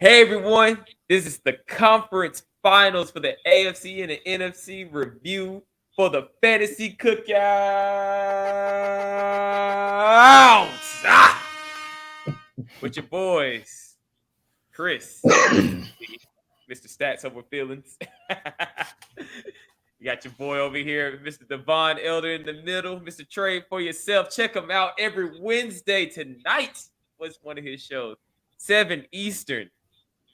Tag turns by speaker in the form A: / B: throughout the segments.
A: Hey everyone, this is the conference finals for the AFC and the NFC review for the Fantasy Cookout. With your boys, Chris, Mr. Stats Over Feelings. You got your boy over here, Mr. Davon Elder in the middle, Mr. Trade for Yourself. Check him out every Wednesday. Tonight was one of his shows, 7 Eastern.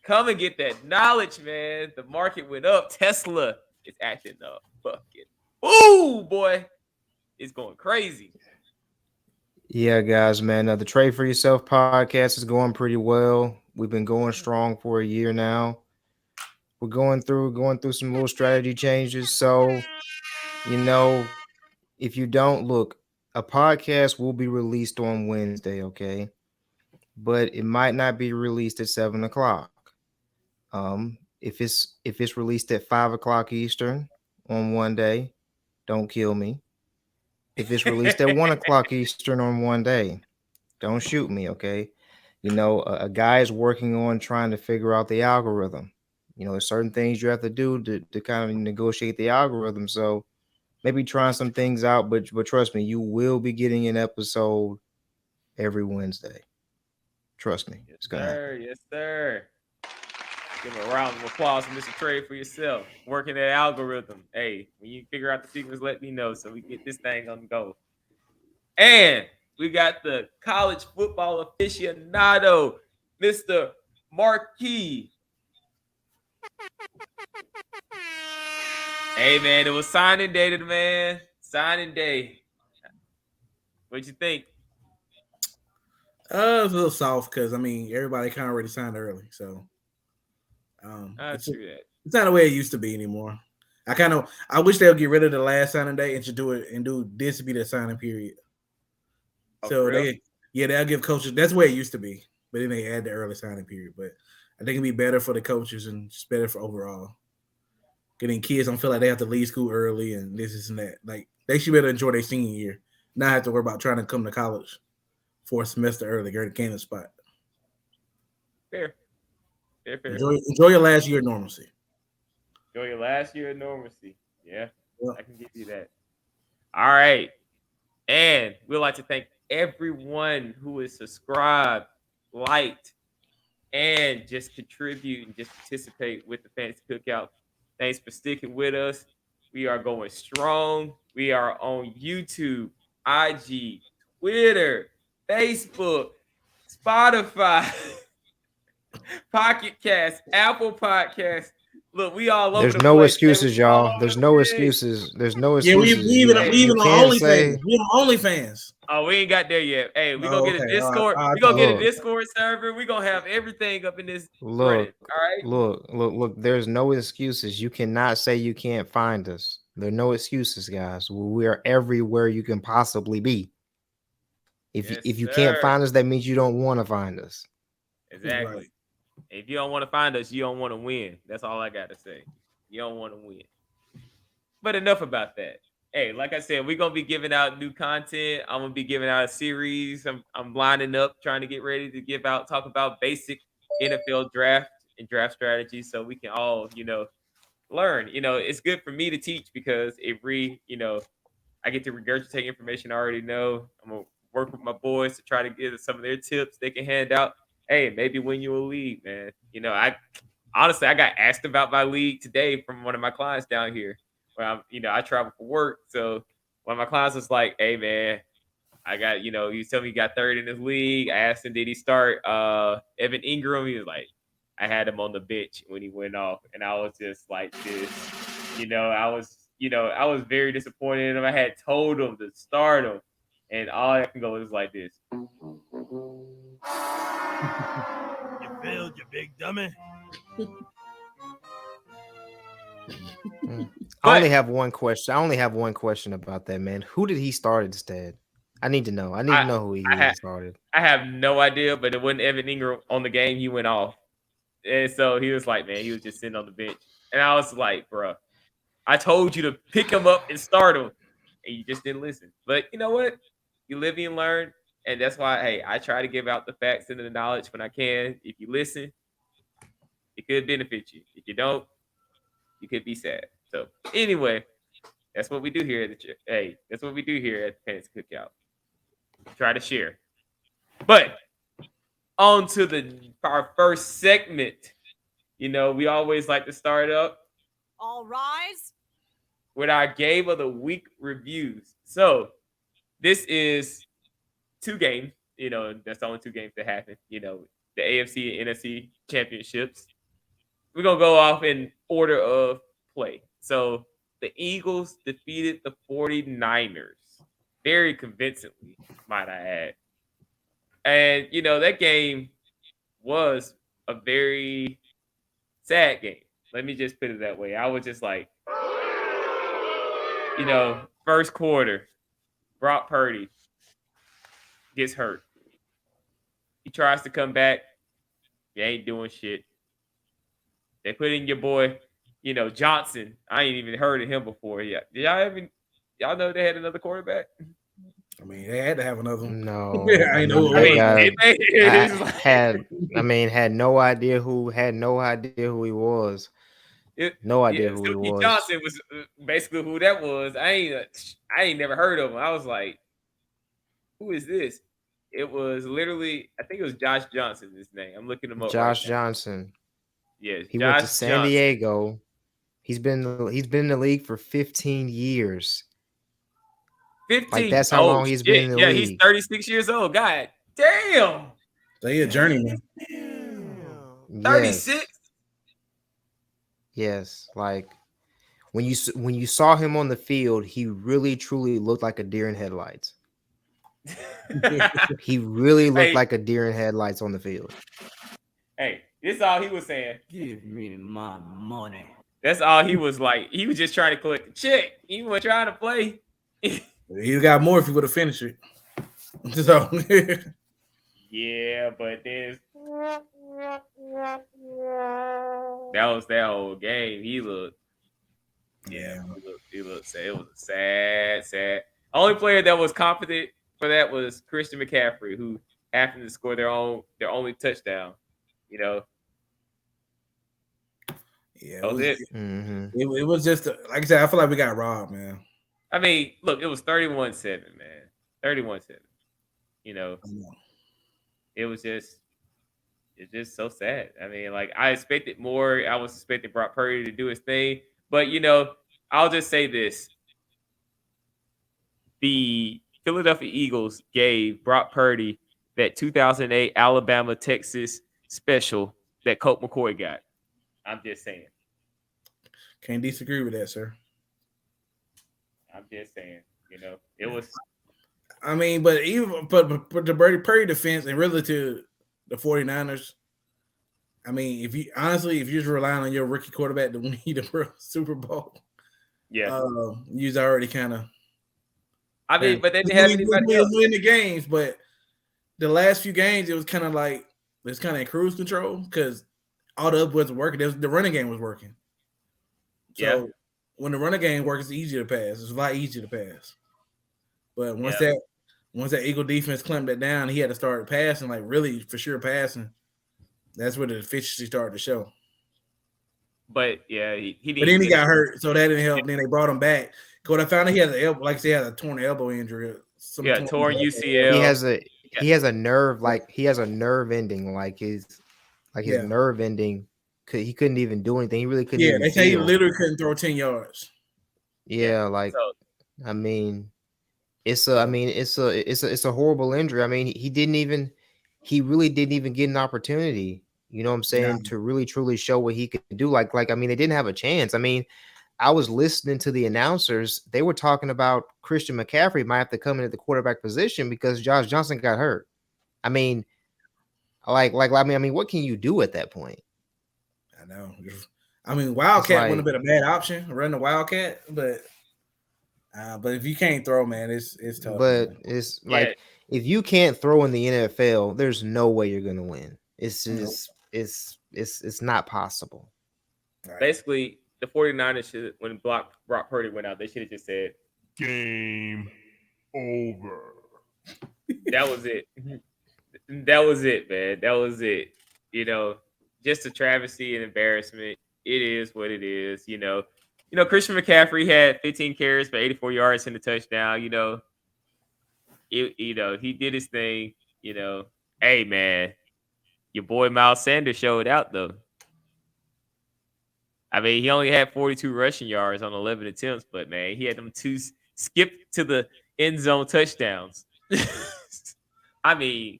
A: Come and get that knowledge, man. The market went up. Tesla is acting up. Fucking. Ooh, boy. It's going crazy.
B: Yeah, guys, man. The Trade for Yourself podcast is going pretty well. We've been going strong for a year now. We're going through some little strategy changes. So, you know, if you don't look, a podcast will be released on Wednesday, okay? But it might not be released at 7 o'clock. If it's released at 5 o'clock Eastern on one day, don't kill me. If it's released at 1 o'clock Eastern on one day, don't shoot me, okay? A guy is working on trying to figure out the algorithm. There's certain things you have to do to kind of negotiate the algorithm. So maybe trying some things out, but trust me, you will be getting an episode every Wednesday. Trust me,
A: Yes,
B: it's gonna happen.
A: sir. Yes, sir. Give him a round of applause for Mr. Trade for Yourself. Working that algorithm. Hey, when you figure out the secrets, let me know so we get this thing on the go. And we got the college football aficionado, Mr. Marque. Hey, man, it was signing day to the man. Signing day. What'd you think?
C: It's a little soft because everybody kind of already signed early, so it's
A: True that.
C: it's not the way it used to be anymore. I wish they'll get rid of the last signing day and just do it and do this to be the signing period.
A: Oh,
C: So
A: for real?
C: they'll give coaches. That's the way it used to be, but then they add the early signing period. But I think it'd be better for the coaches and just better for overall. Getting kids don't feel like they have to leave school early and this and that. Like they should be able to enjoy their senior year, not have to worry about trying to come to college for a semester early, get a candidate spot.
A: Fair.
C: Enjoy your last year of normalcy.
A: Enjoy your last year of normalcy. Yeah,
C: Yep.
A: I can give you that. All right. And we'd like to thank everyone who is subscribed, liked, and just contribute and just participate with the Fantasy Cookout. Thanks for sticking with us. We are going strong. We are on YouTube, IG, Twitter, Facebook, Spotify, Pocket Cast, Apple Podcast. Look, we all over
B: There's
A: the
B: no
A: place. Hey, we
B: excuses,
A: all
B: y'all.
A: over
B: There's
A: the
B: no
A: place.
B: excuses. There's no
C: Yeah, we
B: excuses.
C: even
A: Hey,
C: we even
B: You
C: on
B: can't
C: OnlyFans.
B: say,
C: We on OnlyFans.
A: Oh, we ain't got there yet. Hey, we gonna
C: Oh,
A: get a
C: okay.
A: Discord.
C: All right,
A: We gonna get a
B: look,
A: Discord server. We gonna have everything up in this running.
B: look,
A: All right.
B: look. There's no excuses. You cannot say you can't find us. There are no excuses, guys. We are everywhere you can possibly be.
A: Yes,
B: If you can't
A: sir.
B: find us, that means you don't want to find us.
A: Exactly.
C: Right.
A: If you don't want to find us, you don't want to win. That's all I got to say. You don't want to win. But enough about that. Hey, like I said, we're gonna be giving out new content. I'm gonna be giving out a series. I'm lining up, trying to get ready to talk about basic NFL draft and draft strategies, so we can all, learn. It's good for me to teach because I get to regurgitate information I already know. I'm gonna work with my boys to try to get some of their tips they can hand out. Hey, maybe win you a league, man. I got asked about my league today from one of my clients down here. Where I travel for work. So one of my clients was like, "Hey, man, I got, you tell me he got third in his league." I asked him, "Did he start Evan Ingram?" He was like, "I had him on the bench when he went off," and I was just like this. I was very disappointed in him. I had told him to start him, and all I can go is like this.
D: You failed, you big dummy.
B: I only have one question. About that, man. Who did he start instead? I need to know. I need to know who he started.
A: I have no idea, but it wasn't Evan Ingram on the game. He went off. And so he was like, man, he was just sitting on the bench. And I was like, bro, I told you to pick him up and start him. And you just didn't listen. But you know what? You live and learn. And that's why, hey, I try to give out the facts and the knowledge when I can. If you listen, It could benefit you. If you don't, you could be sad. So anyway, that's what we do here at that's what we do here at the Fantasy Cookout. Try to share. But on to our first segment. You know, we always like to start up.
E: All rise.
A: With our game of the week reviews. So this is 2 games. You know, that's the only 2 games that happen. You know, the AFC and NFC championships. We're going to go off in order of play. So the Eagles defeated the 49ers very convincingly, might I add. And, you know, that game was a very sad game. Let me just put it that way. I was just like, you know, first quarter, Brock Purdy gets hurt. He tries to come back. He ain't doing shit. They put in your boy, you know, Johnson. I ain't even heard of him before yet. Did y'all know they had another quarterback?
C: I mean, they had to have another one.
B: No,
C: I know.
B: had no idea who he was. No idea who he
A: Silky
B: was.
A: Johnson was basically who that was. I ain't never heard of him. I was like, who is this? It was literally, I think it was Josh Johnson. His name. I'm looking him up.
B: Josh Johnson.
A: Yes,
B: he went to San Diego. He's been in the league for 15 years.
A: 15.
B: Like that's how long he's been in the league.
A: He's 36 years old. God damn.
C: So he's a journeyman.
A: 36.
B: Yes, like when you saw him on the field, he really truly looked like a deer in headlights. He really looked like a deer in headlights on the field.
A: Hey, this is all he was saying.
D: Give me my money.
A: That's all he was like. He was just trying to collect the check. He wasn't trying to play.
C: He got more if he would have finished it. So
A: yeah, but then that was that whole game. He looked sad. It was a sad. Only player that was confident for that was Christian McCaffrey, who happened to score their only touchdown. You know.
C: Yeah,
A: that was it.
B: Mm-hmm.
C: It was just like I said. I feel like we got robbed, man.
A: I mean, look, it was 31-7, man. 31-7. You know, it's just so sad. I mean, like I expected more. I was expecting Brock Purdy to do his thing, but you know, I'll just say this: the Philadelphia Eagles gave Brock Purdy that 2008 Alabama-Texas special that Colt McCoy got. I'm just saying.
C: Can't disagree with that, sir.
A: I'm just saying. You know, it was.
C: I mean, but the Purdy defense and really to the 49ers, I mean, if you're just relying on your rookie quarterback to win the Super Bowl, you're already kind of.
A: I mean, but they didn't have anybody else
C: win the games. But the last few games, it was kind of like it's kind of in cruise control because all the other wasn't working. The running game was working. So when the running game works, it's easier to pass. It's a lot easier to pass. But once that Eagle defense clamped that down, he had to start passing, like really for sure passing. That's where the efficiency started to show.
A: But yeah, he
C: but then he got hurt, so that didn't help. Then they brought him back. Because I found out he had an elbow, like he had a torn elbow injury.
A: Torn UCL.
B: He has a nerve, like he has a nerve ending, like his nerve ending. He couldn't even do anything. He really couldn't.
C: Yeah, they say he literally couldn't throw 10 yards.
B: Yeah, I mean. It's a horrible injury. I mean, he really didn't even get an opportunity, you know what I'm saying, to really truly show what he could do. Like, I mean, they didn't have a chance. I mean, I was listening to the announcers. They were talking about Christian McCaffrey might have to come in at the quarterback position because Josh Johnson got hurt. I mean, I mean, what can you do at that point?
C: I know. I mean, Wildcat wouldn't have been a bad option, run the Wildcat, but if you can't throw, man, it's tough.
B: But
C: man.
B: it's like if you can't throw in the NFL, there's no way you're gonna win. It's just it's not possible.
A: Right. Basically, the 49ers should, when Brock Purdy went out, they should have just said,
D: "Game over."
A: That was it. That was it, man. That was it. You know, just a travesty and embarrassment. It is what it is. Christian McCaffrey had 15 carries for 84 yards and a touchdown. He did his thing. Hey man, your boy Miles Sanders showed out though. I mean, he only had 42 rushing yards on 11 attempts, but man, he had them two skip to the end zone touchdowns. I mean,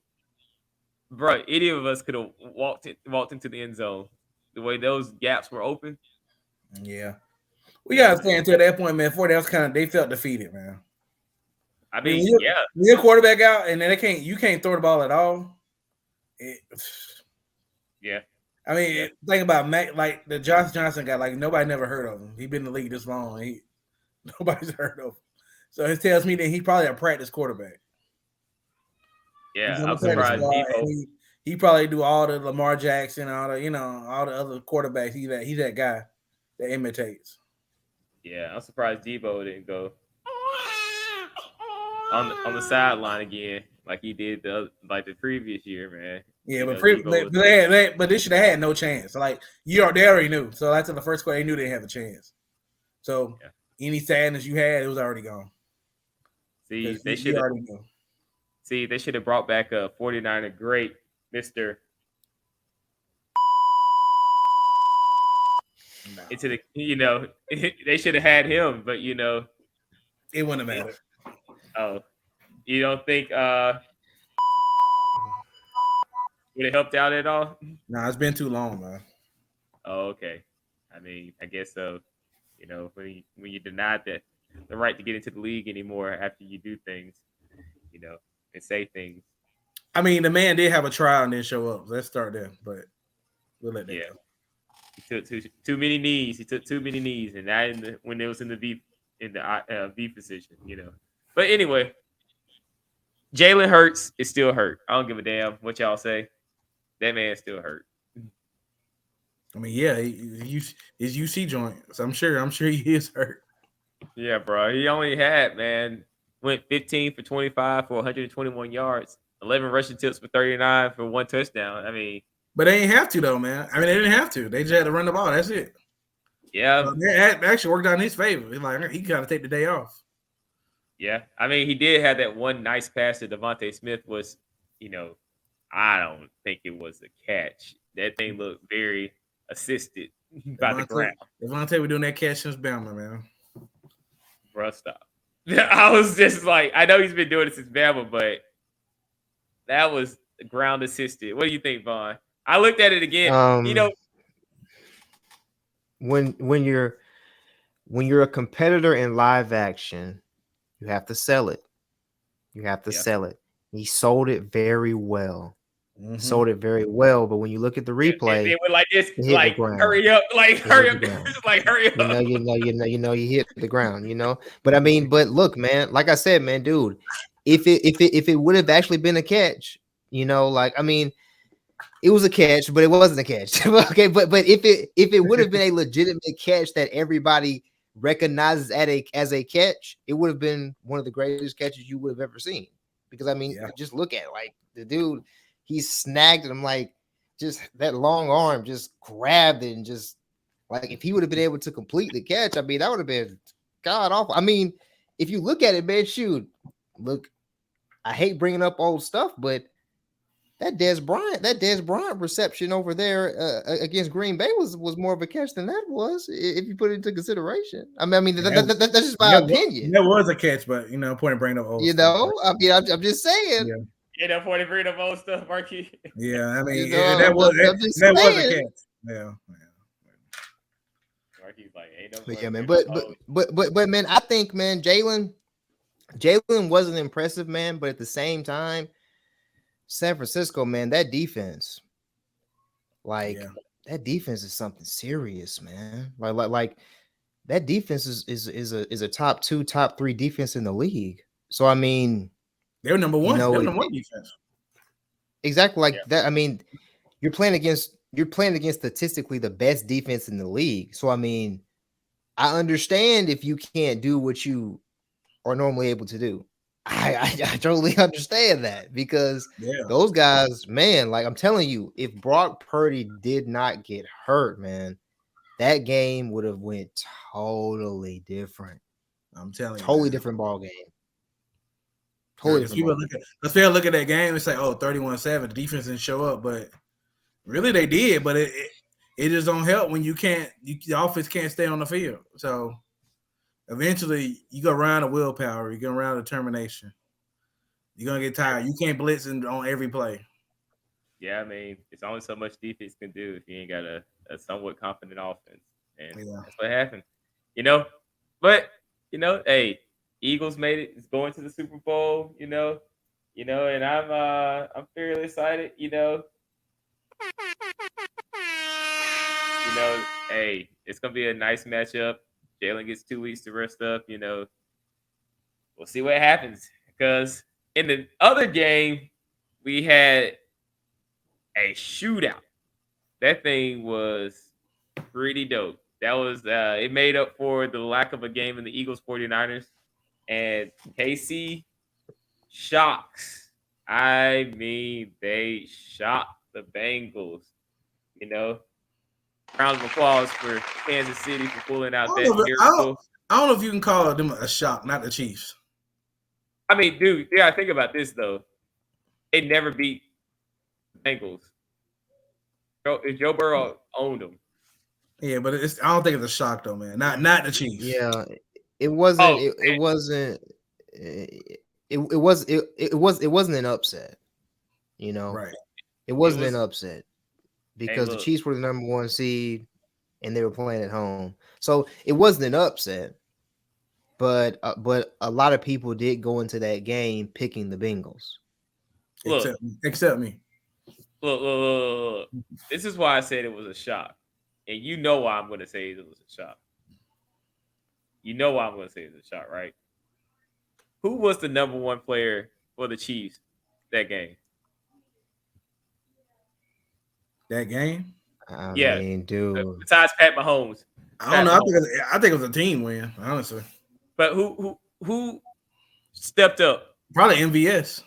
A: bro, any of us could have walked into the end zone the way those gaps were open.
C: Yeah, we gotta stand to that point, man. Before that was they felt defeated, man.
A: I mean,
C: when you're quarterback out, and then you can't throw the ball at all.
A: Yeah.
C: I mean, think about Mac, like the Johnson guy. Like nobody never heard of him. He been in the league this long. Nobody's heard of him. So it tells me that he probably a practice quarterback.
A: Yeah, I'm surprised.
C: He probably do all the Lamar Jackson, all the all the other quarterbacks. He's that guy that imitates.
A: Yeah, I'm surprised Debo didn't go on the sideline again like he did the previous year, man.
C: Yeah, but they should have had no chance. Like they already knew. So after the first quarter, they knew they didn't have a chance. So any sadness you had, it was already gone.
A: See, they should have brought back a 49er great, Mr. Into the they should have had him, but
C: it wouldn't have mattered.
A: Oh, you don't think would it helped out at all?
C: No, it's been too long, man.
A: Oh, okay. I mean, I guess so. When you denied the right to get into the league anymore after you do things, and say things.
C: I mean, the man did have a trial and didn't show up. Let's start there, but we'll let that go.
A: He took too many knees. He took too many knees, and that when it was in the V position, But anyway, Jalen Hurts is still hurt. I don't give a damn what y'all say. That man's still hurt.
C: I mean, yeah, his UC joint. So I'm sure he is hurt.
A: Yeah, bro. He only went 15 for 25 for 121 yards, 11 rushing tips for 39 for 1 touchdown. I mean,
C: but they ain't have to though, man. I mean, they didn't have to. They just had to run the ball. That's it.
A: Yeah,
C: it actually worked out in his favor. It's like he got to take the day off.
A: Yeah, I mean, he did have that one nice pass to Devontae Smith. Was I don't think it was a catch. That thing looked very assisted by the ground.
C: Devontae was doing that catch since Bama, man.
A: Bro, stop. I was just like, I know he's been doing it since Bama, but that was ground assisted. What do you think, Vaughn? I looked at it again.
B: When you're a competitor in live action, you have to sell it. You have to sell it. He sold it very well.
C: Mm-hmm.
B: Sold it very well, but when you look at the replay,
A: it was like this, like hurry up, like hurry up, like hurry up.
B: You hit the ground, But I mean, look, man, like I said, man, dude, if it would have actually been a catch, I mean, it was a catch, but it wasn't a catch. Okay, but if it would have been a legitimate catch that everybody recognizes as a catch, it would have been one of the greatest catches you would have ever seen. Because I mean, just look at it, like the dude. He snagged him like just that long arm, just grabbed it and just like if he would have been able to complete the catch, I mean, that would have been god awful. I mean, if you look at it, man, look, I hate bringing up old stuff, but that Dez Bryant reception over there against Green Bay was more of a catch than that was, if you put it into consideration. I mean, that's just my opinion.
C: That was a catch, but point of bringing up old stuff.
B: I mean, I'm just saying.
C: Yeah.
A: That point of bringing up old stuff, Marque.
C: Yeah, I mean, that was a catch. Yeah.
A: Marque's like,
B: but yeah, man. But man, I think, man, Jalen wasn't impressive, man. But at the same time, San Francisco, man, that defense, that defense is something serious, man. Like that defense is a top 2, top 3 defense in the league. So I mean,
C: they're number one. They're number one defense.
B: Exactly that. I mean, you're playing against statistically the best defense in the league. So I mean, I understand if you can't do what you are normally able to do. I totally understand that because
C: Yeah.
B: those guys, man, like I'm telling you, if Brock Purdy did not get hurt, man, that game would have went totally different.
C: I'm telling you.
B: Totally
C: man.
B: different ball game. Totally
C: Because
B: different
C: people
B: ball game.
C: let's look at that game and say, oh, 31-7, the defense didn't show up, but really they did, but it just don't help when the offense can't stay on the field. So eventually you go around the willpower, you go around determination. You're gonna get tired. You can't blitz on every play.
A: Yeah, I mean, it's only so much defense can do if you ain't got a somewhat confident offense. And that's what happened. But hey, Eagles made it. It's going to the Super Bowl, and I'm fairly excited, hey, it's gonna be a nice matchup. Jalen gets 2 weeks to rest up, We'll see what happens. Because in the other game, we had a shootout. That thing was pretty dope. That was it made up for the lack of a game in the Eagles 49ers. And KC shocks. I mean, they shocked the Bengals. Round of applause for Kansas City for pulling out that miracle.
C: I don't know if you can call them a shock, not the Chiefs.
A: I mean, dude, yeah, think about this though. They never beat the Bengals. Joe Burrow owned them.
C: Yeah, but I don't think it's a shock though, man. Not the Chiefs.
B: Yeah, it wasn't. It wasn't. It wasn't an upset.
C: Right.
B: It wasn't an upset because the Chiefs were the number 1 seed and they were playing at home, so it wasn't an upset. But a lot of people did go into that game picking the Bengals.
C: Except me.
A: Look. This is why I said it was a shock. And you know why I'm going to say it was a shock. You know why I'm going to say it's a shock, right? Who was the number 1 player for the Chiefs that game?
C: That game?
B: I mean, dude.
A: Besides Pat Mahomes.
C: I don't know. I think it was a team win, honestly.
A: But who stepped up?
C: Probably MVS.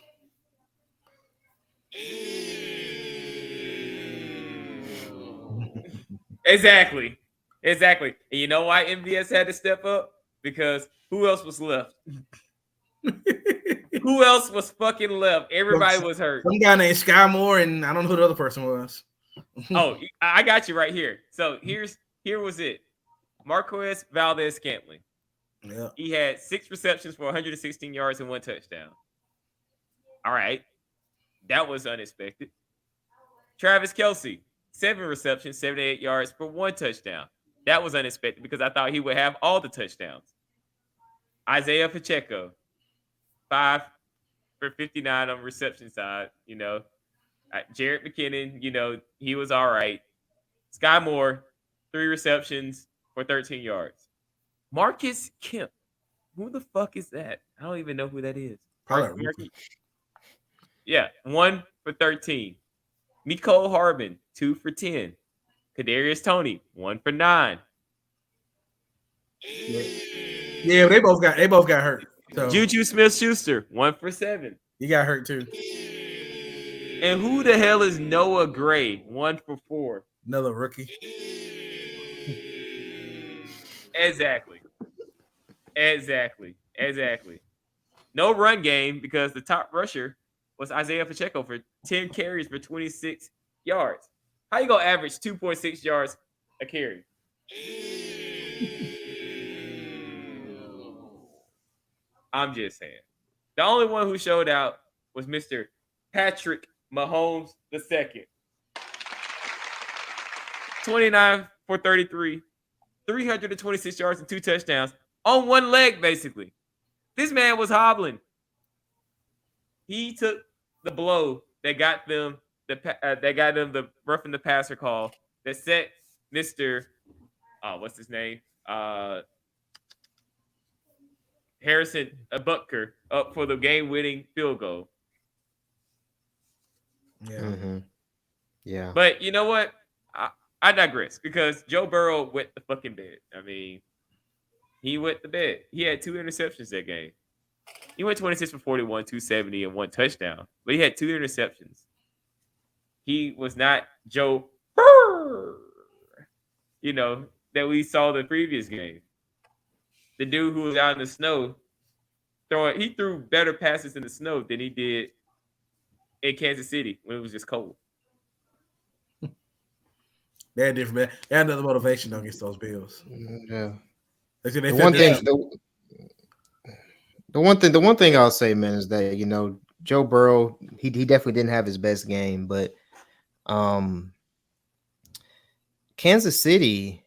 A: Exactly. And you know why MVS had to step up? Because who else was left? Who else was fucking left? Everybody was hurt.
C: Some guy named Sky Moore, and I don't know who the other person was.
A: Oh, I got you right here. So here was it. Marquez Valdez-Scantling.
C: Yeah.
A: He had 6 receptions for 116 yards and 1 touchdown. All right. That was unexpected. Travis Kelce, 7 receptions, 78 yards for 1 touchdown. That was unexpected because I thought he would have all the touchdowns. Isaiah Pacheco, 5 for 59 on reception side, Jared McKinnon, he was all right. Sky Moore, 3 receptions for 13 yards. Marcus Kemp, who the fuck is that? I don't even know who that is. Yeah, 1 for 13. Mecole Hardman, 2 for 10. Kadarius Toney, 1 for 9.
C: Yeah, they both got hurt. So.
A: Juju Smith-Schuster, 1 for 7.
C: He got hurt too.
A: And who the hell is Noah Gray? 1 for 4.
C: Another rookie.
A: Exactly. No run game because the top rusher was Isaiah Pacheco for 10 carries for 26 yards. How you gonna average 2.6 yards a carry? I'm just saying. The only one who showed out was Mr. Patrick Mahomes II. 29 for 33, 326 yards and 2 touchdowns on 1 leg, basically. This man was hobbling. He took the blow that got them the roughing the passer call that set Mr. What's his name? Harrison Butker up for the game-winning field goal.
C: Yeah.
B: Mm-hmm. Yeah.
A: But you know what? I digress because Joe Burrow wet the fucking bed. I mean, he wet the bed. He had 2 interceptions that game. He went 26 for 41, 270, and 1 touchdown. But he had 2 interceptions. He was not Joe, that we saw the previous game. The dude who was out in the snow he threw better passes in the snow than he did in Kansas City when it was just cold.
C: They had different. They had another motivation against those Bills.
B: Yeah.
C: The
B: one thing I'll say, man, is that Joe Burrow, he definitely didn't have his best game, but Kansas City,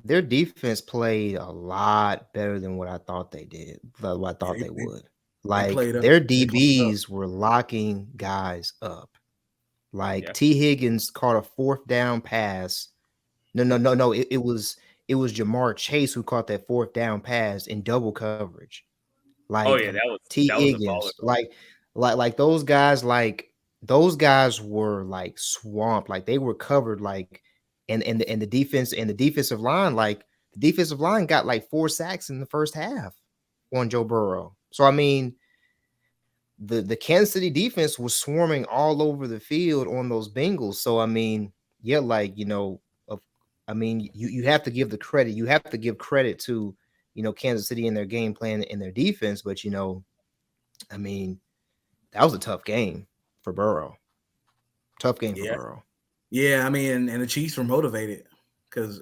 B: their defense played a lot better than what I thought they did. What I thought they would. Like their DBs were locking guys up. Like T. Higgins caught a 4th down pass. No. It was Jamar Chase who caught that 4th down pass in double coverage. Like
A: that was
B: T. Higgins. Like those guys. Like those guys were like swamped. Like they were covered. Like and the defense and the defensive line. Like the defensive line got like 4 sacks in the first half on Joe Burrow. So I mean, the Kansas City defense was swarming all over the field on those Bengals. So I mean, yeah, like you have to give the credit. You have to give credit to Kansas City and their game plan and their defense. But I mean, that was a tough game for Burrow. Tough game for Burrow.
C: Yeah, I mean, and the Chiefs were motivated because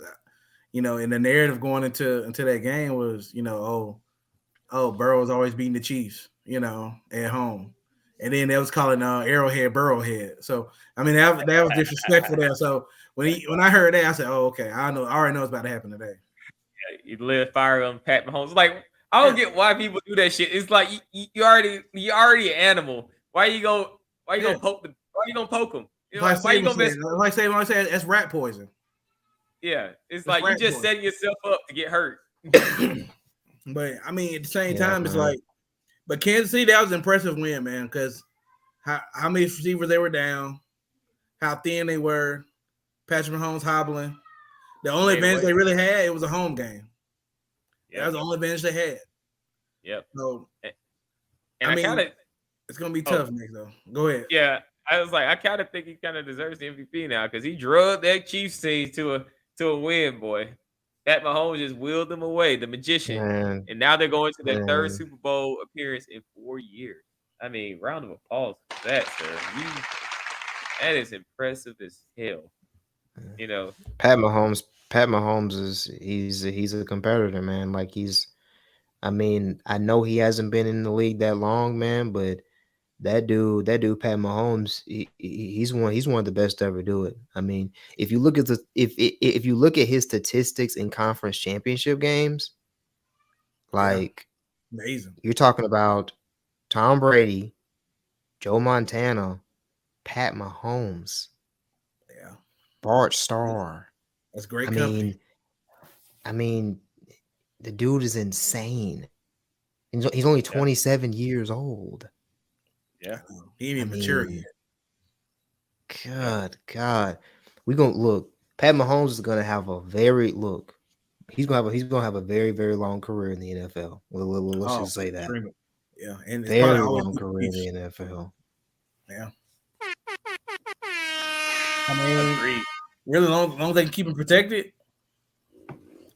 C: and the narrative going into that game was Burrow was always beating the Chiefs. At home. And then they was calling Arrowhead Burrow-head. So I mean that was disrespectful there. So when I heard that, I said, "Oh, okay, I already know it's about to happen today."
A: Yeah, you lit fire on Pat Mahomes. Like I don't get why people do that shit. It's like you already an animal. Why you gonna poke them? Why you gonna poke them? Why you gonna mess?
C: Like I said, that's rat poison.
A: Yeah, it's like you just setting yourself up to get hurt.
C: But I mean, at the same time, it's like. But Kansas City, that was an impressive win, man, because how many receivers they were down, how thin they were, Patrick Mahomes hobbling. The only advantage they really had, it was a home game. That was the only advantage they had.
A: Yep.
C: So,
A: and I mean,
C: it's going to be tough next, though. Go ahead.
A: Yeah, I was like, I kind of think he kind of deserves the MVP now because he drugged that Chiefs team to a win, boy. Pat Mahomes just wheeled them away, the magician.
B: Man.
A: And now they're going to their 3rd Super Bowl appearance in 4 years. I mean, round of applause for that, sir. That is impressive as hell.
B: Pat Mahomes he's a competitor, man. Like I know he hasn't been in the league that long, man, but that dude, Pat Mahomes, he's one of the best to ever do it. I mean, if you look at if you look at his statistics in conference championship games, like
C: amazing.
B: You're talking about Tom Brady, Joe Montana, Pat Mahomes, Bart Starr.
C: That's great company.
B: I mean, the dude is insane. He's only 27 years old.
A: Yeah,
C: he ain't even mature yet.
B: God, we gonna look. Pat Mahomes is gonna have a very look. He's gonna have a very, very long career in the NFL. Let's just say that.
C: Yeah, and it's
B: very long career in the NFL.
C: Yeah. I mean, really long as they can keep him protected.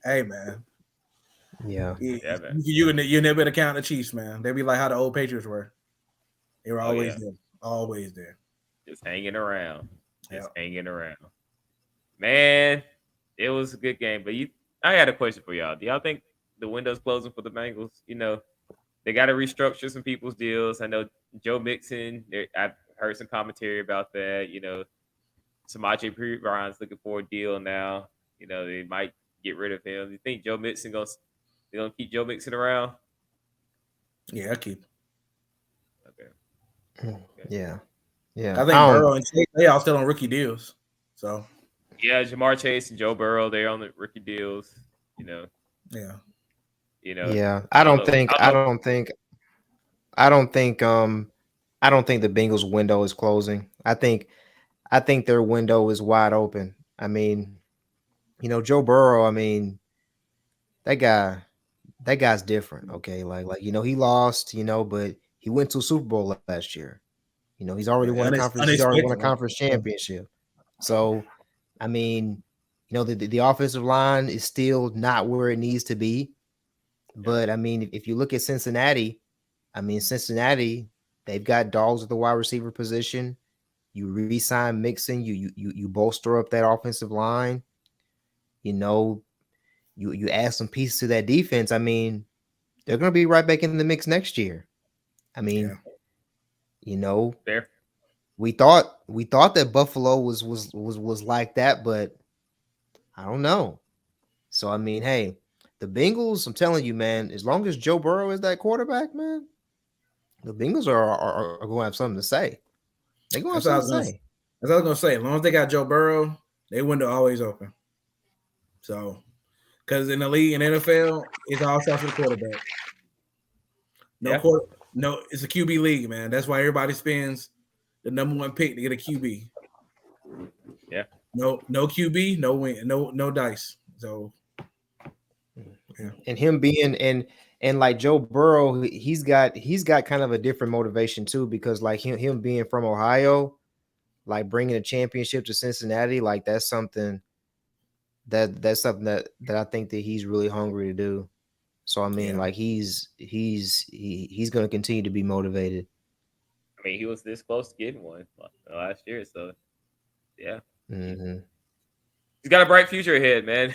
C: Hey, man.
B: Yeah.
C: Man. You never better count the Chiefs, man. They'd be like how the old Patriots were. They were always there. Always there.
A: Just hanging around. Hanging around. Man, it was a good game. But I had a question for y'all. Do y'all think the window's closing for the Bengals? They got to restructure some people's deals. I know Joe Mixon, I've heard some commentary about that. Samaje Perine looking for a deal now. They might get rid of him. Do you think Joe Mixon they're gonna keep Joe Mixon around?
C: Yeah, I'll keep him.
B: Okay. Yeah.
C: I think Burrow and Chase, they all still on rookie deals. So
A: yeah, Jamar Chase and Joe Burrow, they're on the rookie deals.
C: Yeah.
B: Yeah. I don't think the Bengals window is closing. I think their window is wide open. I mean, Joe Burrow, I mean, that guy that guy's different. Okay, like he lost, but he went to a Super Bowl last year. He's already won a conference. He's already won a
C: Unexpected, right?
B: conference championship. So, I mean, the offensive line is still not where it needs to be. But I mean, if you look at Cincinnati, Cincinnati, they've got dogs at the wide receiver position. You re-sign Mixon, you bolster up that offensive line. You add some pieces to that defense. I mean, they're going to be right back in the mix next year. I mean,
A: Fair.
B: we thought that Buffalo was like that, but I don't know. So I mean, hey, the Bengals, I'm telling you, man, as long as Joe Burrow is that quarterback, man, the Bengals are going to have something to say. They're going to have something to say.
C: That's what I was gonna say. As long as they got Joe Burrow, their window always open. So, because in the league in NFL, it's all starts with the quarterback. No, it's a QB league, man. That's why everybody spends the number one pick to get a QB.
A: Yeah.
C: No QB, no win, no dice. So,
B: yeah. And him being and like Joe Burrow, he's got kind of a different motivation too, because like him being from Ohio, like bringing a championship to Cincinnati, like that's something that I think that he's really hungry to do. So I mean, like he's going to continue to be motivated.
A: I mean, he was this close to getting one last year, so yeah.
B: Mm-hmm.
A: He's got a bright future ahead, man.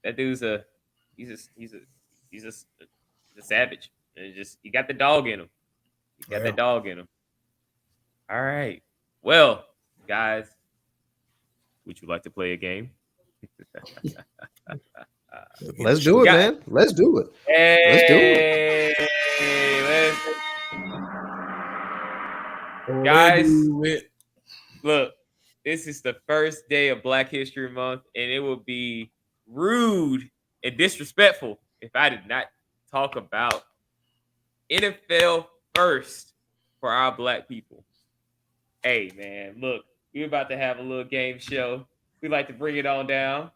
A: That dude's he's a savage. He got the dog in him. He got that dog in him. All right. Well, guys, would you like to play a game?
B: Let's do it, man. Let's do it.
A: Hey, guys, look, this is the first day of Black History Month, and it would be rude and disrespectful if I did not talk about NFL first for our Black people. Hey, man, look, we're about to have a little game show. We like to bring it on down,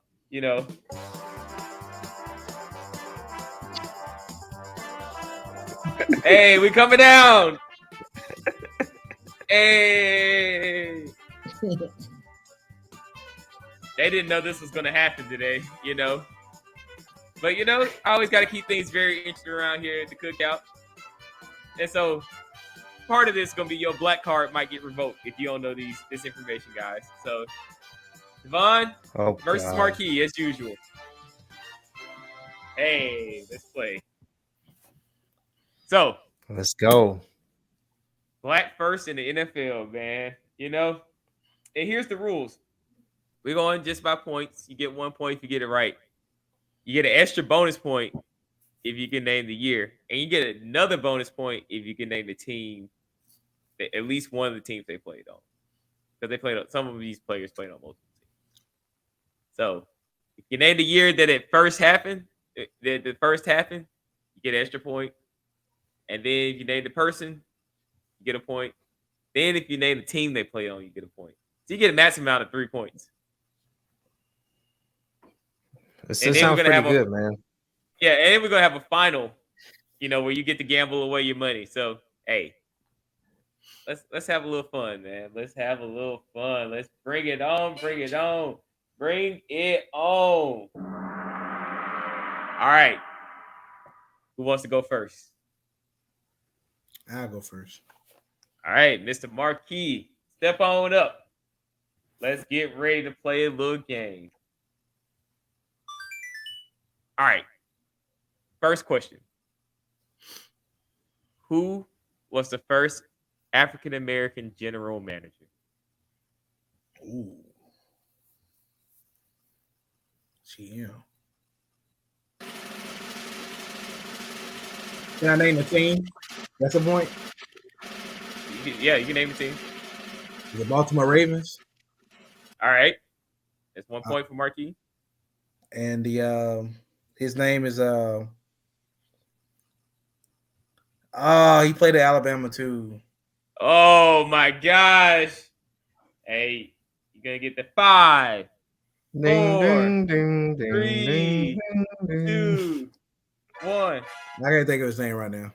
A: Hey, we coming down. Hey. They didn't know this was going to happen today, But, I always got to keep things very interesting around here at the Cookout. And so part of this is going to be your black card might get revoked if you don't know this information, guys. So, Davon versus Marque, as usual. Hey, let's play. So,
B: let's go.
A: Black first in the NFL, man. And here's the rules. We're going just by points. You get 1 point if you get it right. You get an extra bonus point if you can name the year. And you get another bonus point if you can name the team, at least one of the teams they played on. Because some of these players played on multiple teams. So if you name the year that it first happened, you get an extra point. And then if you name the person, you get a point. Then if you name the team they play on, you get a point. So you get a maximum amount of 3 points.
B: This sounds pretty good, man.
A: Yeah, and then we're going to have a final, where you get to gamble away your money. So, hey, let's have a little fun, man. Let's have a little fun. Let's bring it on. Bring it on. Bring it on. All right. Who wants to go first?
C: I'll go first.
A: All right, Mr. Marque, step on up. Let's get ready to play a little game. All right. First question. Who was the first African-American general manager?
C: Ooh. GM. Can I name the team? That's a point.
A: You can name the team.
C: The Baltimore Ravens.
A: All right. That's 1 point for Marque.
C: And his name is he played at Alabama too.
A: Oh my gosh. Hey, you're gonna get the 5, 4, 3, 2, One.
C: I can't think of his name right now.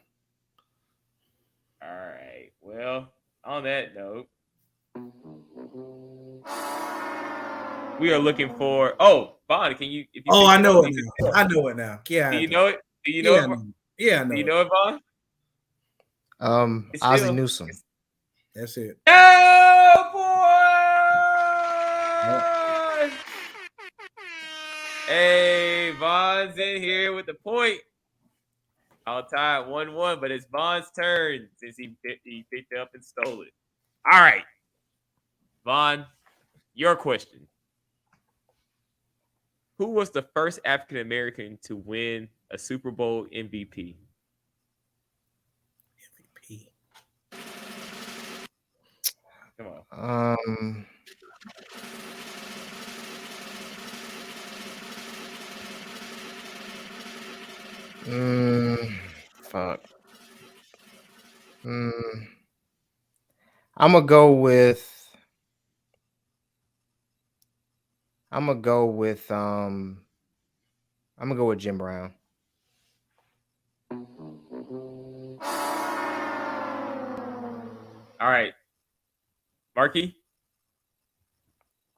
A: All right. Well, on that note, we are looking for. Oh, Vaughn, can you? If you
C: Oh,
A: picked
C: I know
A: up,
C: it
A: you
C: now. I know it now. Yeah.
A: do you know it? Do you know
C: Yeah, I
A: it?
C: know. Yeah, I know
A: Do you
C: it.
A: know it, Vaughn? It's
B: Ozzie
A: still-
B: Newsome.
C: That's it.
A: Oh boy! Hey, Vaughn's in here with the point. All tied 1-1, but it's Vaughn's turn since he picked it up and stole it. All right, Vaughn, your question. Who was the first African American to win a Super Bowl MVP?
C: MVP.
A: Come on.
B: Fuck. I'm gonna go with Jim Brown.
A: All right, Marque,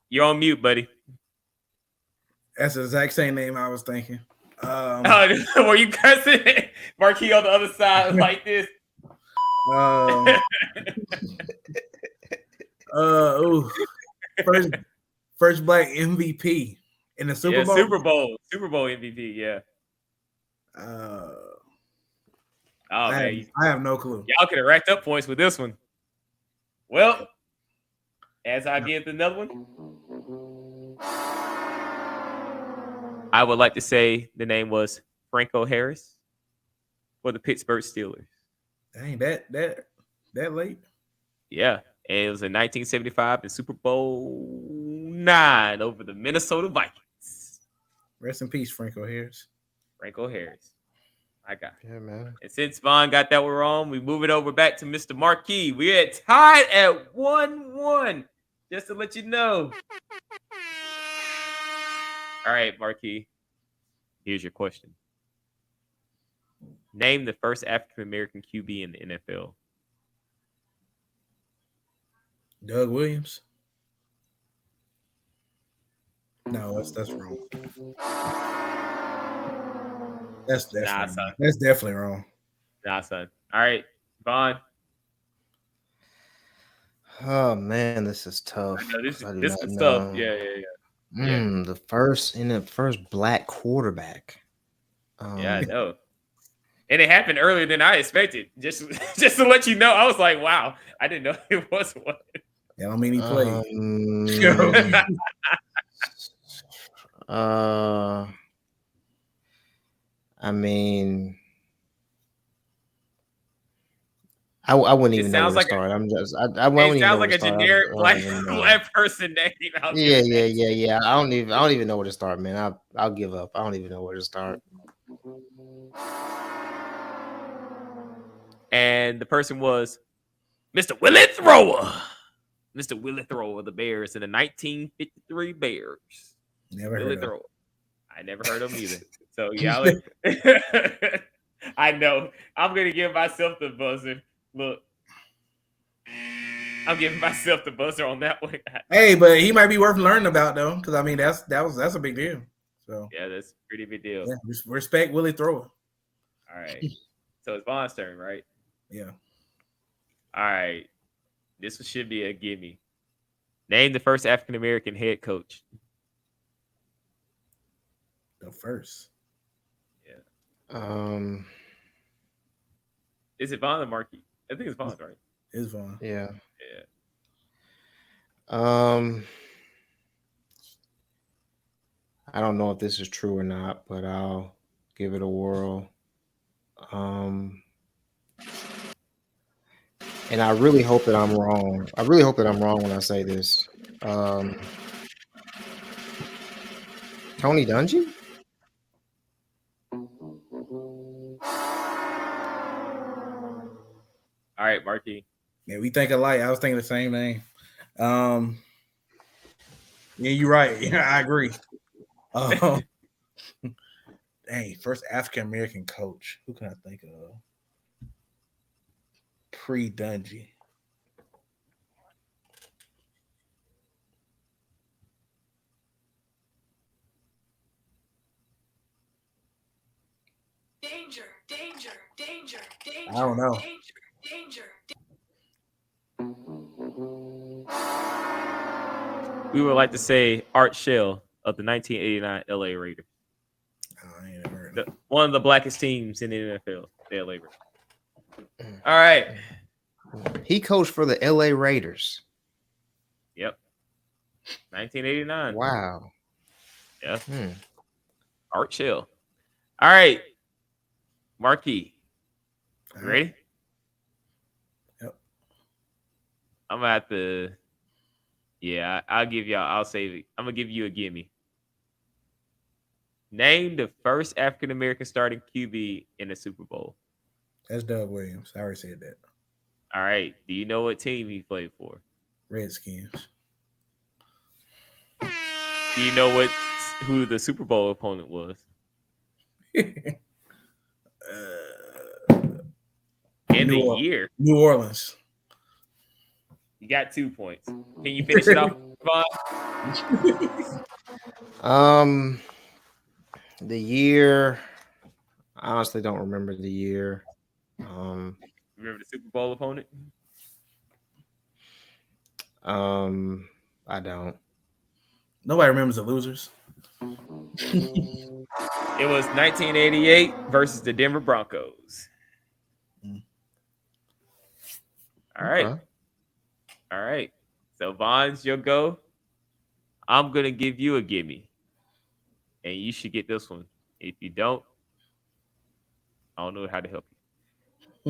A: you're on mute, buddy.
C: That's the exact same name I was thinking.
A: Were you cussing Marque on the other side like this?
C: Ooh, first black MVP in the Super Bowl.
A: Super Bowl MVP. Yeah.
C: I have no clue.
A: Y'all could have racked up points with this one. Well, as I get another one, I would like to say the name was Franco Harris for the Pittsburgh Steelers.
C: Dang, that late?
A: Yeah, and it was in 1975 in Super Bowl IX over the Minnesota Vikings.
C: Rest in peace, Franco Harris.
A: Franco Harris. I got it.
B: Yeah, man.
A: And since Vaughn got that one wrong, we move it over back to Mr. Marque. We're tied at 1-1. Just to let you know. All right, Marque. Here's your question. Name the first African American QB in the NFL.
C: Doug Williams. No, that's wrong. That's definitely wrong.
A: Nah, son. All right, Vaughn.
B: Oh man, this is tough.
A: This
B: I do
A: is
B: not
A: tough.
B: know.
A: Yeah.
B: The first black quarterback.
A: Yeah, I know. And it happened earlier than I expected. Just to let you know, I was like, wow, I didn't know it was one.
C: Yeah, I mean he played.
B: I mean, I wouldn't even know where to start. I wouldn't even know where to start.
A: It sounds like a generic black person name.
B: Yeah. I don't even know where to start, man. I'll give up. I don't even know where to start.
A: And the person was Mr. Willie Thrower. Mr. Willie Thrower of the Bears in the 1953 Bears.
C: Never
A: Willie
C: heard
A: Thrower. I never heard of him either. So yeah, I know. I'm gonna give myself the buzzer. Look, I'm giving myself the buzzer on that one.
C: Hey, but he might be worth learning about though, because I mean that's a big deal. So
A: yeah, that's a pretty big deal.
C: Yeah, respect Willie Thrower.
A: All right. So it's Vaughn's turn, right?
C: Yeah.
A: All right. This should be a gimme. Name the first African American head coach.
C: The first.
A: Yeah. Is it Vaughn or Marque? I think it's Vaughn, right?
C: It's Vaughn.
B: Yeah.
A: Yeah.
B: I don't know if this is true or not, but I'll give it a whirl. And I really hope that I'm wrong. I really hope that I'm wrong when I say this. Tony Dungy?
A: All right, Marque.
C: Yeah, we think alike. I was thinking the same thing. Yeah, you're right. I agree. Dang, first African American coach. Who can I think of? Pre-Dungy.
E: Danger, danger, danger, danger.
C: I don't know.
E: Danger,
A: We would like to say Art Shell of the 1989 LA Raiders.
C: Oh, I ain't never heard of
A: One of the blackest teams in the NFL, the LA Raiders. All right.
B: He coached for the LA Raiders.
A: Yep. 1989.
B: Wow.
A: Yeah. Art Shell. All right. Marque. You ready?
C: Yep.
A: I'm gonna have to. Yeah, I'll give y'all. I'll save it. I'm gonna give you a gimme. Name the first African American starting QB in the Super Bowl.
C: That's Doug Williams. I already said that.
A: All right. Do you know what team he played for?
C: Redskins.
A: Do you know who the Super Bowl opponent was? In the year.
C: New Orleans.
A: You got 2 points. Can you finish it off, Davon?
B: The year. I honestly don't remember the year.
A: Remember the Super Bowl opponent?
B: I don't.
C: Nobody remembers the losers.
A: It was 1988 versus the Denver Broncos. All right.
B: Okay.
A: All right. So, Von's your go. I'm going to give you a gimme. And you should get this one. If you don't, I don't know how to help you.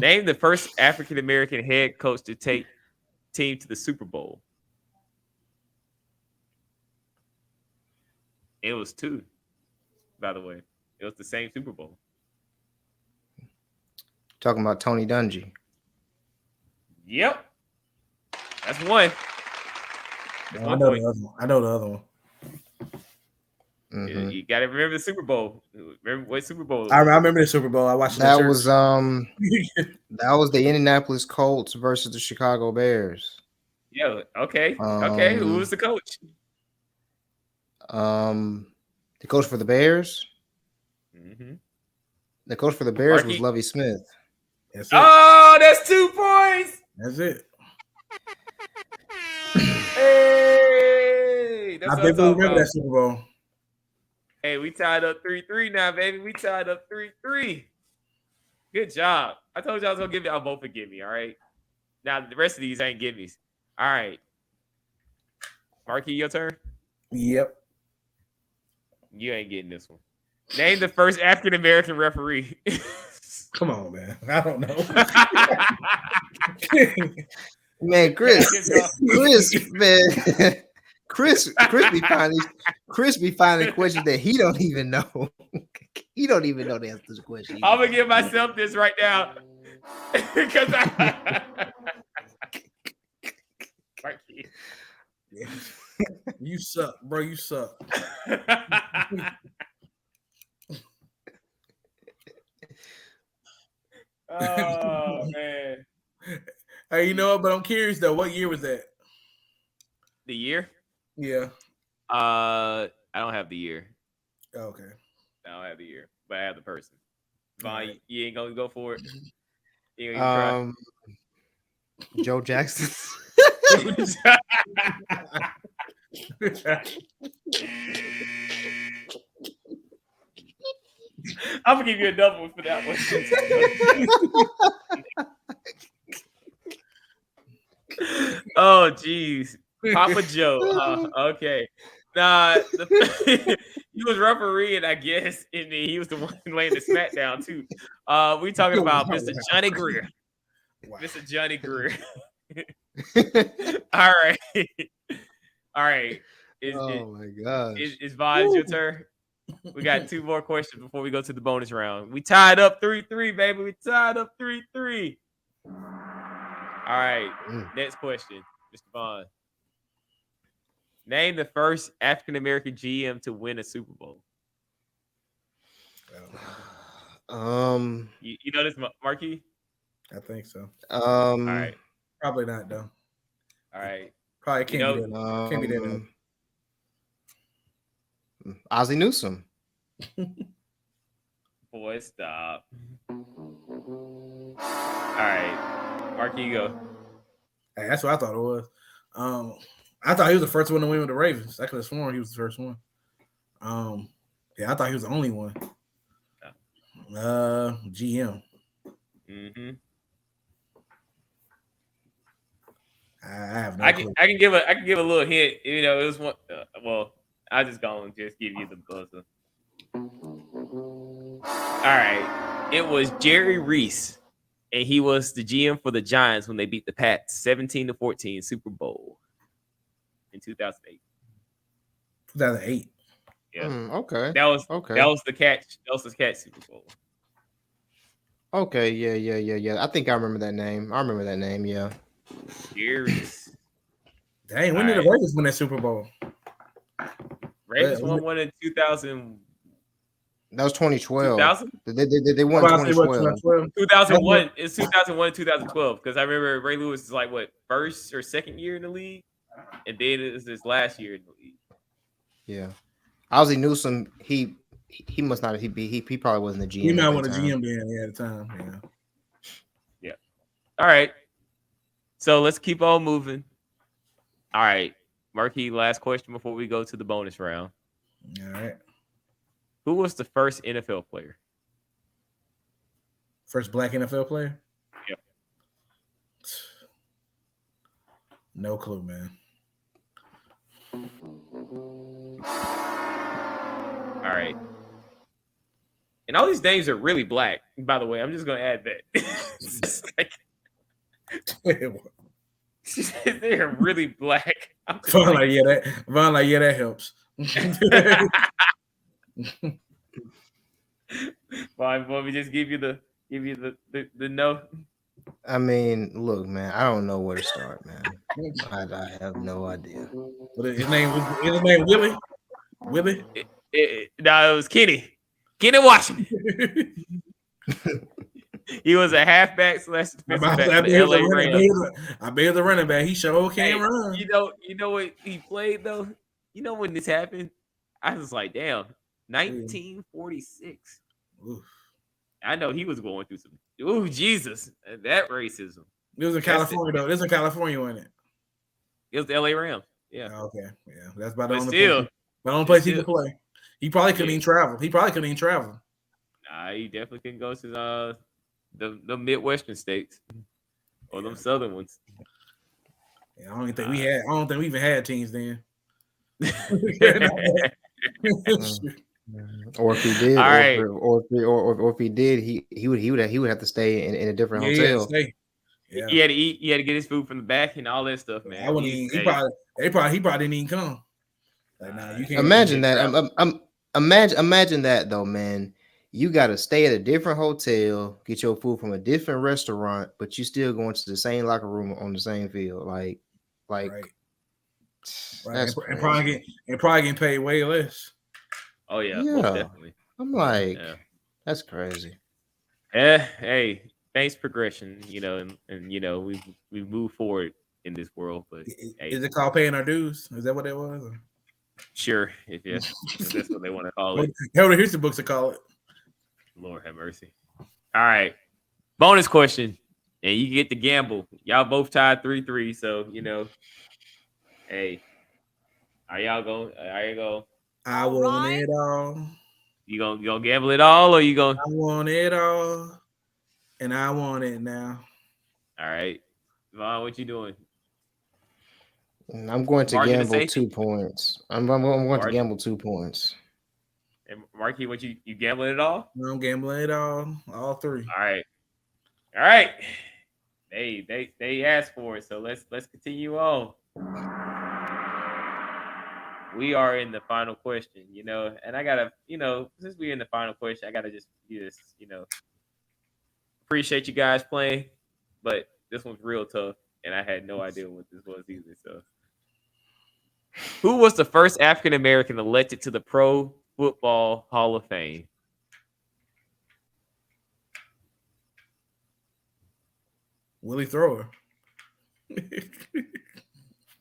A: Name the first African-American head coach to take team to the Super Bowl. It was 2, by the way. It was the same Super Bowl.
B: Talking about Tony Dungy.
A: Yep. That's 1.
C: No, I know the other one. I know the other one.
B: Mm-hmm.
A: You got to remember the Super Bowl. Remember what Super Bowl?
C: I remember the Super Bowl. I watched
B: that was that was the Indianapolis Colts versus the Chicago Bears.
A: Yeah. Okay. Okay. Who was the coach?
B: The coach for the Bears.
A: Mm-hmm.
B: The coach for the Bears
A: Marque?
B: was Lovie Smith.
C: That's it.
A: Oh, that's 2 points.
C: That's it.
A: Hey, that's
C: I
A: what I'm
C: definitely
A: talking
C: remember
A: about.
C: that Super Bowl.
A: Hey, we tied up 3-3 now, baby. We tied up 3-3. Good job. I told you I was gonna give y'all both a gimme. All right. Now the rest of these ain't gimmies. All right. Marque, your turn.
C: Yep.
A: You ain't getting this one. Name the first African American referee.
C: Come on, man. I don't know.
B: Man, Chris, man. Chris be finding questions that he don't even know. He don't even know the answer to the question.
A: I'm gonna give myself this right now because
C: You suck, bro. You suck.
A: Oh man.
C: Hey, you know what? But I'm curious though. What year was that?
A: The year?
C: Yeah.
A: I don't have the year.
C: Okay.
A: I don't have the year, but I have the person. Vaughn,
C: Right.
A: you ain't gonna go for it. You ain't gonna
B: Joe Jackson.
A: try. I'm gonna give you a double for that one. Oh, geez. Papa Joe. Okay. Nah, he was refereeing, I guess, and he was the one laying the smackdown too. We talking about Mr. Johnny Greer.
C: Wow.
A: Mr. Johnny Greer. All right. All right.
B: My gosh.
A: Is Vaughn your turn? We got 2 more questions before we go to the bonus round. We tied up 3-3, baby. We tied up 3-3. All right. Next question, Mr. Vaughn. Name the first African American GM to win a Super Bowl. You know this, Marque?
C: I think so.
A: All right.
C: Probably not though.
A: All right.
C: Probably can't be that. Can't be that.
B: Ozzie Newsome.
A: Boy, stop. All right. Marque, you go.
C: Hey, that's what I thought it was. I thought he was the first one to win with the Ravens. I could have sworn he was the first one. Yeah, I thought he was the only one. GM.
A: Mm-hmm.
C: I have no
A: I
C: clue.
A: can give a little hint. You know, it was one. Well, I just gonna just give you the buzzer. All right, it was Jerry Reese, and he was the GM for the Giants when they beat the Pats 17-14 Super Bowl in 2008.
C: 2008.
A: Yeah.
B: Okay.
A: That was the catch. That was the catch Super Bowl.
B: Okay. Yeah. I think I remember that name. Yeah.
A: Jerry Reese.
C: Dang, when did the Ravens win that Super Bowl?
A: Ravens won one in 2000.
B: That was 2012.
A: 2000?
B: They won 2012.
A: 2001. It's 2001 and 2012 because I remember Ray Lewis is like what, first or second year in the league, and then it was his last year in the league.
B: Yeah, Ozzie Newsome. He must not. He probably wasn't the GM.
C: He might want a GM then at the time.
A: Yeah. All right. So let's keep on moving. All right, Marque, last question before we go to the bonus round.
C: All right.
A: Who was the first NFL player?
C: First black NFL player?
A: Yep.
C: No clue, man.
A: All right. And all these names are really black, by the way. I'm just going to add that. They're really black.
C: Vaughn like, that helps.
A: Fine, let me just give you the no.
B: I mean, look, man, I don't know where to start, man. I have no idea.
C: His name Willie? Willie?
A: No, it was Kenny Washington. He was a halfback / defensive back for the LA Rams.
C: I bet the running back. He sure can't run.
A: You know what he played though? You know when this happened? I was like, damn, 1946.
C: Oof.
A: I know he was going through some. Ooh, Jesus, that racism.
C: It was in California though. This in California, wasn't it?
A: It was the LA Rams. Yeah.
C: Okay. Yeah, that's about the
A: only
C: place he could play. He probably couldn't even travel.
A: Nah, he definitely couldn't go to the Midwestern states or them Southern ones.
C: Yeah, I don't think we even had teams then.
B: Or if he did,
A: all right.
B: or if he did, he would have to stay in a different hotel.
C: Yeah.
A: He had to eat. He had to get his food from the back and all that stuff, man.
C: I wouldn't even, he probably didn't even come. Like, nah, you can't
B: imagine that. Imagine that though, man. You got to stay at a different hotel, get your food from a different restaurant, but you still going to the same locker room on the same field. Like,
C: right.
B: That's
C: and probably getting paid way less.
A: Oh yeah, most definitely.
B: I'm like, that's crazy.
A: Yeah, hey, thanks progression, and we move forward in this world. But
C: is it called paying our dues? Is that what it was? Or?
A: Sure, if that's what they want to call it.
C: Hell, the history books to call it.
A: Lord have mercy. All right, bonus question, and you get to gamble. Y'all both tied 3-3, so hey, are y'all going? Are you go?
C: I want it all.
A: You gonna gamble it all, or you gonna?
C: I want it all, and I want it now.
A: All right, Vaughn, what you doing?
B: I'm going to gamble 2 points. I'm going to gamble 2 points.
A: And Marque, what you gambling it all?
C: No, I'm gambling it all 3.
A: All right. They asked for it, so let's continue on. We are in the final question, and I gotta, since we're in the final question, I gotta just do this, appreciate you guys playing, but this one's real tough, and I had no idea what this was either. So, who was the first African American elected to the Pro Football Hall of Fame?
C: Willie thrower.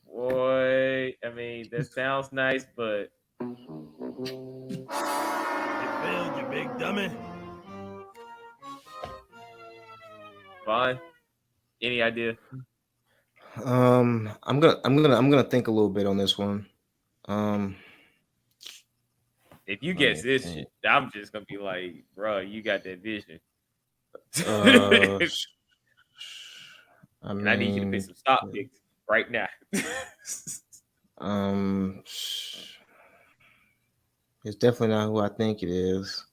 A: Boy, I mean, that sounds nice, but
D: You failed, you big dummy.
A: Vaughn, any idea?
B: I'm gonna think a little bit on this one.
A: If you
B: Let
A: guess
B: me
A: this
B: think.
A: shit, I'm just gonna be like, bro, you got that vision.
B: Uh, I
A: And I need you to pick
B: mean,
A: some stop picks right now.
B: um, it's definitely not who I think it is.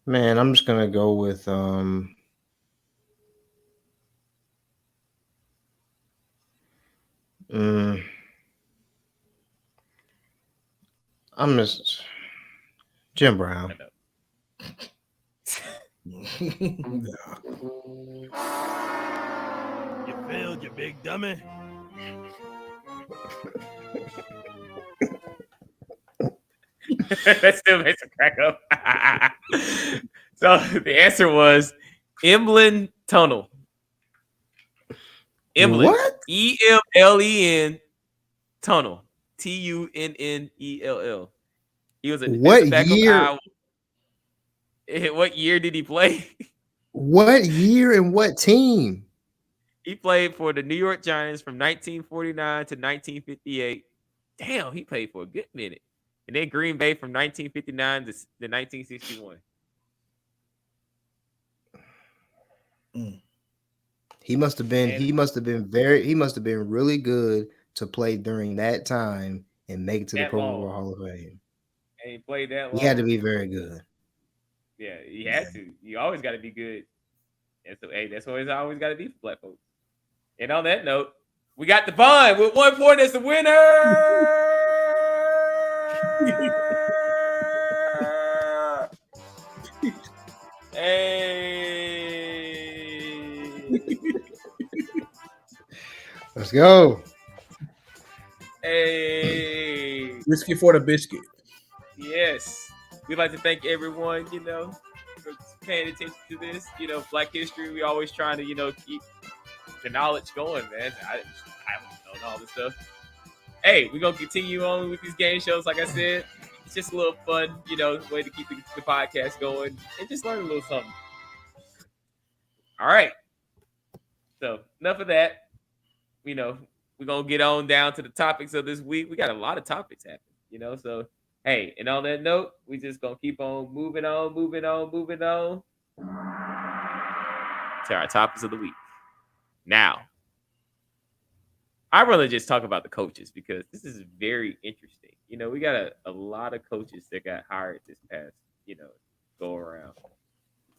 B: Man, I'm just gonna go with mm, I'm just Jim Brown.
C: Nah.
D: You failed, you big dummy.
A: That still makes a crack up. So the answer was Emlyn Tunnel. Emlyn.
B: What?
A: Emlen Tunnel. Tunnell. He was a
B: What
A: defensive back of
B: year?
A: Iowa. What year did he play?
B: What year and what team?
A: He played for the New York Giants from 1949 to 1958. Damn, he played for a good minute. And then Green Bay from 1959 to 1961.
B: He must have been.
A: And-
B: He must have been very. He must have been really good to play during that time and make it to the
A: That
B: Pro
A: long.
B: Bowl Hall of Fame.
A: And he played that long.
B: He had to be very good.
A: Yeah, he had to. You always got to be good. And so, hey, that's always got to be for black folks. And on that note, we got Davon with 1 point as the winner. Hey.
B: Let's go.
A: Hey.
C: Whiskey for the biscuit.
A: Yes. We'd like to thank everyone, for paying attention to this. Black history, we always trying to, keep the knowledge going, man. I don't know all this stuff. Hey, we're going to continue on with these game shows. Like I said, it's just a little fun, way to keep the podcast going and just learn a little something. All right. So enough of that. We're going to get on down to the topics of this week. We got a lot of topics happening, so hey, and on that note, we just going to keep on moving on to our topics of the week. Now, I'd rather just talk about the coaches because this is very interesting. We got a lot of coaches that got hired this past, go around.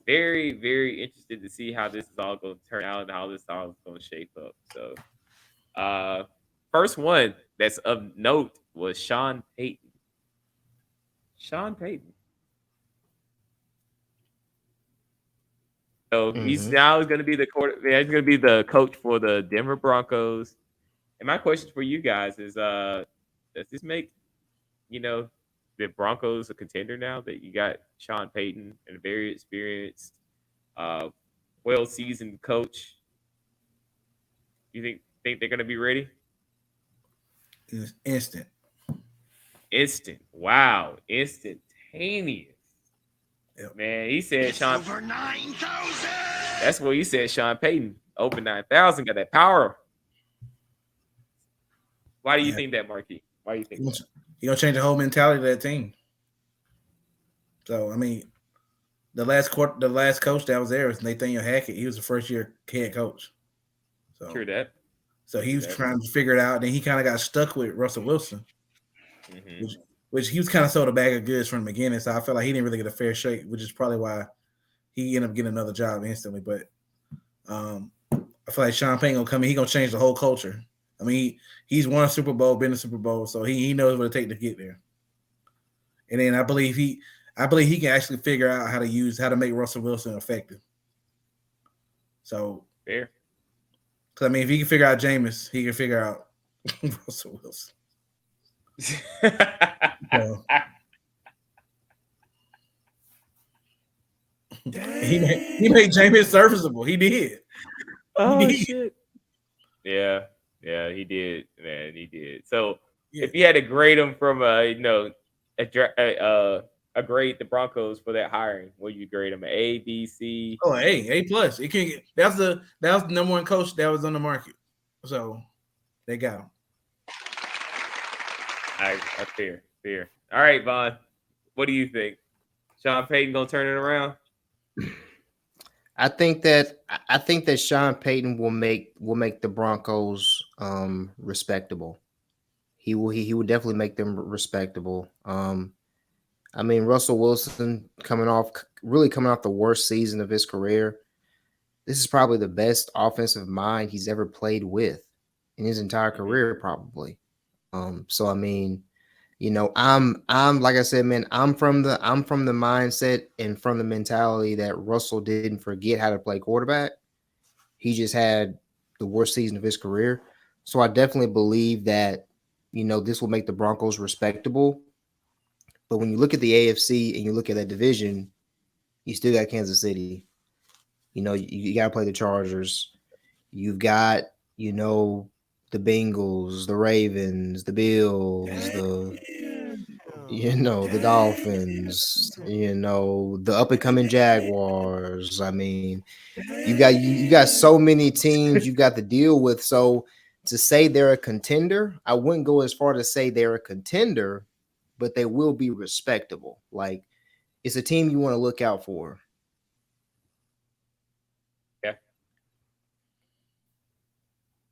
A: Very, very interested to see how this is all going to turn out and how this all is going to shape up. So, first one that's of note was Sean Payton. Sean Payton. So he's now going to be the he's going to be the coach for the Denver Broncos. And my question for you guys is, does this make, the Broncos a contender now that you got Sean Payton and a very experienced, well-seasoned coach? You think they're going to be ready?
C: Instant.
A: Wow. Instantaneous.
C: Yep.
A: Man, he said Sean.
D: Over 9,000.
A: That's what he said. Sean Payton over 9,000 got that power. Why do you think that, Marque? Why do you think that?
C: He gonna change the whole mentality of that team. So I mean, the last coach that was there was Nathaniel Hackett. He was a first-year head coach. So
A: True that.
C: So he was trying to figure it out. Then he kind of got stuck with Russell Wilson, which he was kind of sold a bag of goods from the beginning. So I felt like he didn't really get a fair shake, which is probably why he ended up getting another job instantly. But I feel like Sean Payton gonna come in. He gonna change the whole culture. I mean, he's won a Super Bowl, been to Super Bowl, so he knows what it takes to get there. And then I believe he can actually figure out how to make Russell Wilson effective. So
A: fair.
C: Because I mean, if he can figure out Jameis, he can figure out Russell Wilson. So, He made Jameis serviceable. He did.
A: Oh
C: did.
A: shit. Yeah, he did, man. He did. So
C: Yeah.
A: if you had to grade him from a grade the Broncos for that hiring, what you grade him? A, B, C?
C: Oh, A plus. It can get that was the number one coach that was on the market. So they got him.
A: All right, fair. All right, Vaughn. What do you think? Sean Payton gonna turn it around?
B: I think that Sean Payton will make the Broncos respectable. He will definitely make them respectable. I mean, Russell Wilson coming off the worst season of his career. This is probably the best offensive mind he's ever played with in his entire career, probably. So I mean, I'm like I said, man, I'm from the mindset and from the mentality that Russell didn't forget how to play quarterback. He just had the worst season of his career. So I definitely believe that, this will make the Broncos respectable. But when you look at the AFC and you look at that division, you still got Kansas City. You got to play the Chargers. You've got, the Bengals, the Ravens, the Bills, the Dolphins, the up and coming Jaguars. I mean, you got so many teams you've got to deal with. So to say they're a contender, I wouldn't go as far to say they're a contender, but they will be respectable. Like, it's a team you want to look out for.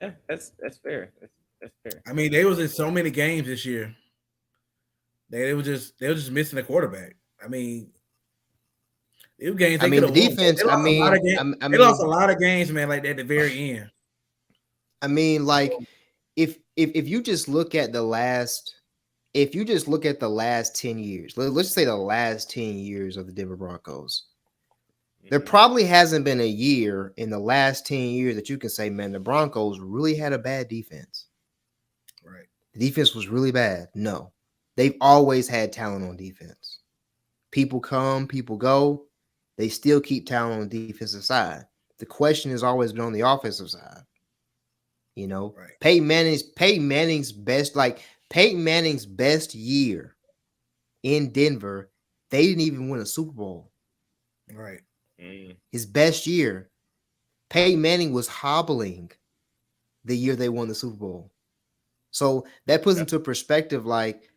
A: Yeah, that's fair. That's fair.
C: I mean, they was in so many games this year. They were just missing a quarterback. I mean, it was games they could have
B: the
C: won.
B: defense.
C: They lost a lot of games, man. Like at the very end.
B: I mean, like if you just look at the last, 10 years, let's say the last 10 years of the Denver Broncos. There probably hasn't been a year in the last 10 years that you can say, man, the Broncos really had a bad defense.
C: Right.
B: The defense was really bad. No, they've always had talent on defense. People come, people go. They still keep talent on the defensive side. The question has always been on the offensive side.
C: Right.
B: Peyton Manning's best year in Denver, they didn't even win a Super Bowl.
C: Right.
B: His best year, Peyton Manning was hobbling the year they won the Super Bowl. So that puts into perspective, like,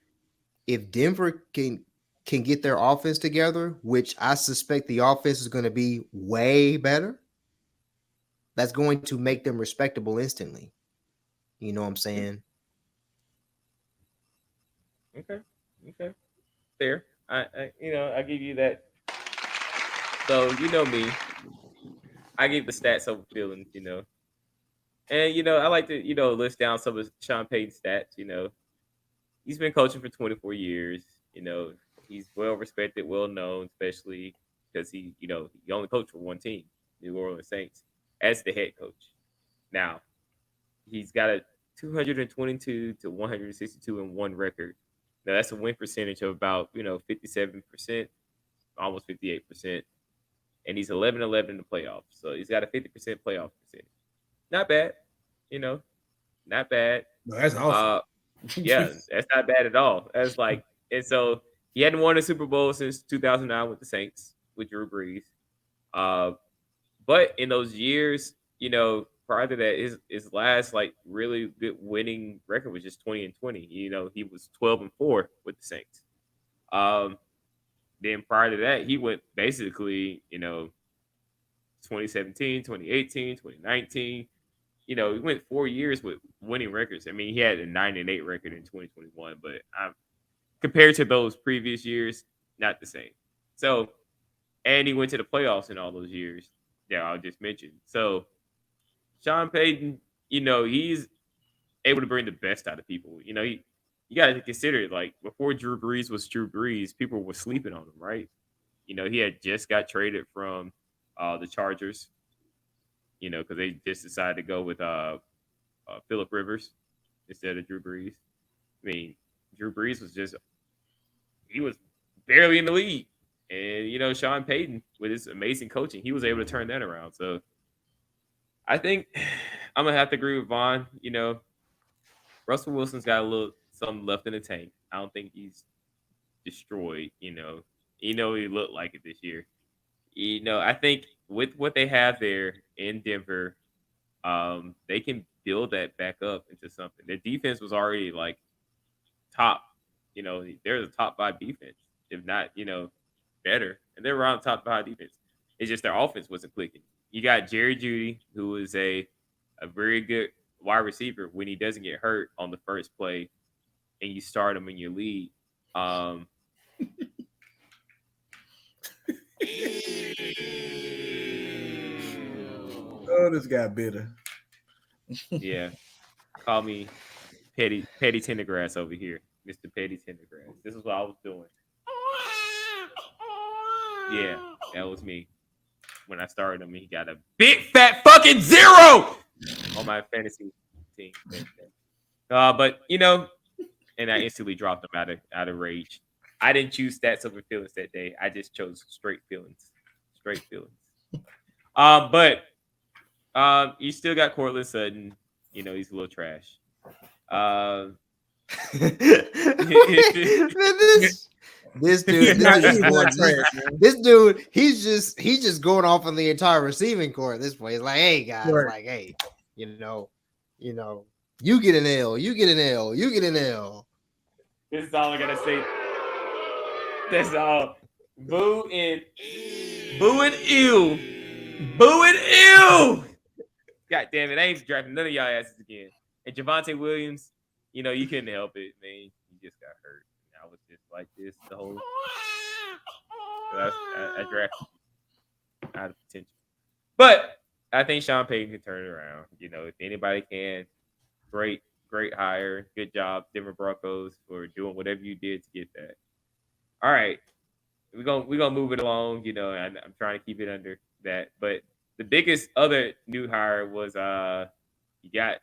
B: if Denver can get their offense together, which I suspect the offense is going to be way better, that's going to make them respectable instantly. You know what I'm saying?
A: Okay. Fair. I give you that. So you know me. I give the stats over feelings, And I like to, list down some of Sean Payton's stats, He's been coaching for 24 years, he's well respected, well known, especially because he only coached for one team, New Orleans Saints, as the head coach. Now, he's got a 222 to 162 and 1 record. Now that's a win percentage of about 57%, almost 58%, and he's 11-11 in the playoffs. So he's got a 50% playoff percentage. Not bad, not bad.
C: No, that's awesome.
A: Yeah, that's not bad at all. That's like, and so he hadn't won a Super Bowl since 2009 with the Saints with Drew Brees. But in those years, prior to that, his last like really good winning record was just 20-20. He was 12-4 with the Saints. Then prior to that, he went basically, 2017, 2018, 2019. He went 4 years with winning records. I mean, he had a 9-8 record in 2021, but compared to those previous years, not the same. So, and he went to the playoffs in all those years that I just mentioned. So, Sean Payton, he's able to bring the best out of people. You got to consider it, like before Drew Brees was Drew Brees, people were sleeping on him, right? He had just got traded from the Chargers, because they just decided to go with Phillip Rivers instead of Drew Brees. I mean, Drew Brees he was barely in the league. And you know, Sean Payton with his amazing coaching, he was able to turn that around. So I think I'm gonna have to agree with Vaughn. You know, Russell Wilson's got a little something left in the tank. I don't think he's destroyed. He looked like it this year. I think with what they have there in Denver, they can build that back up into something. Their defense was already like top. They're the top 5 defense, if not, better. And they're around top 5 defense. It's just their offense wasn't clicking. You got Jerry Jeudy, who is a very good wide receiver when he doesn't get hurt on the first play, and you start him in your league. Oh,
C: this guy bitter.
A: Yeah, call me Petty Tendergrass over here, Mr. Petty Tendergrass. This is what I was doing. Yeah, that was me. When I started him, he got a big fat fucking 0 on my fantasy team. But and I instantly dropped him out of rage. I didn't choose stats over feelings that day. I just chose straight feelings. But you still got Cortland Sutton. He's a little trash.
B: This dude, he's just going off on the entire receiving core at this point. He's like, hey guys,
C: Right.
B: like, hey, you get an L, you get an L.
A: This is all I gotta say. That's all. Boo and ew. God damn it! I ain't drafting none of y'all asses again. And Javonte Williams, you couldn't help it, man. He just got hurt. I was just like this the whole. I drafted out of potential, but I think Sean Payton can turn it around. If anybody can, great hire, good job, Denver Broncos, for doing whatever you did to get that. All right, we're gonna move it along. I'm trying to keep it under that, but the biggest other new hire was you got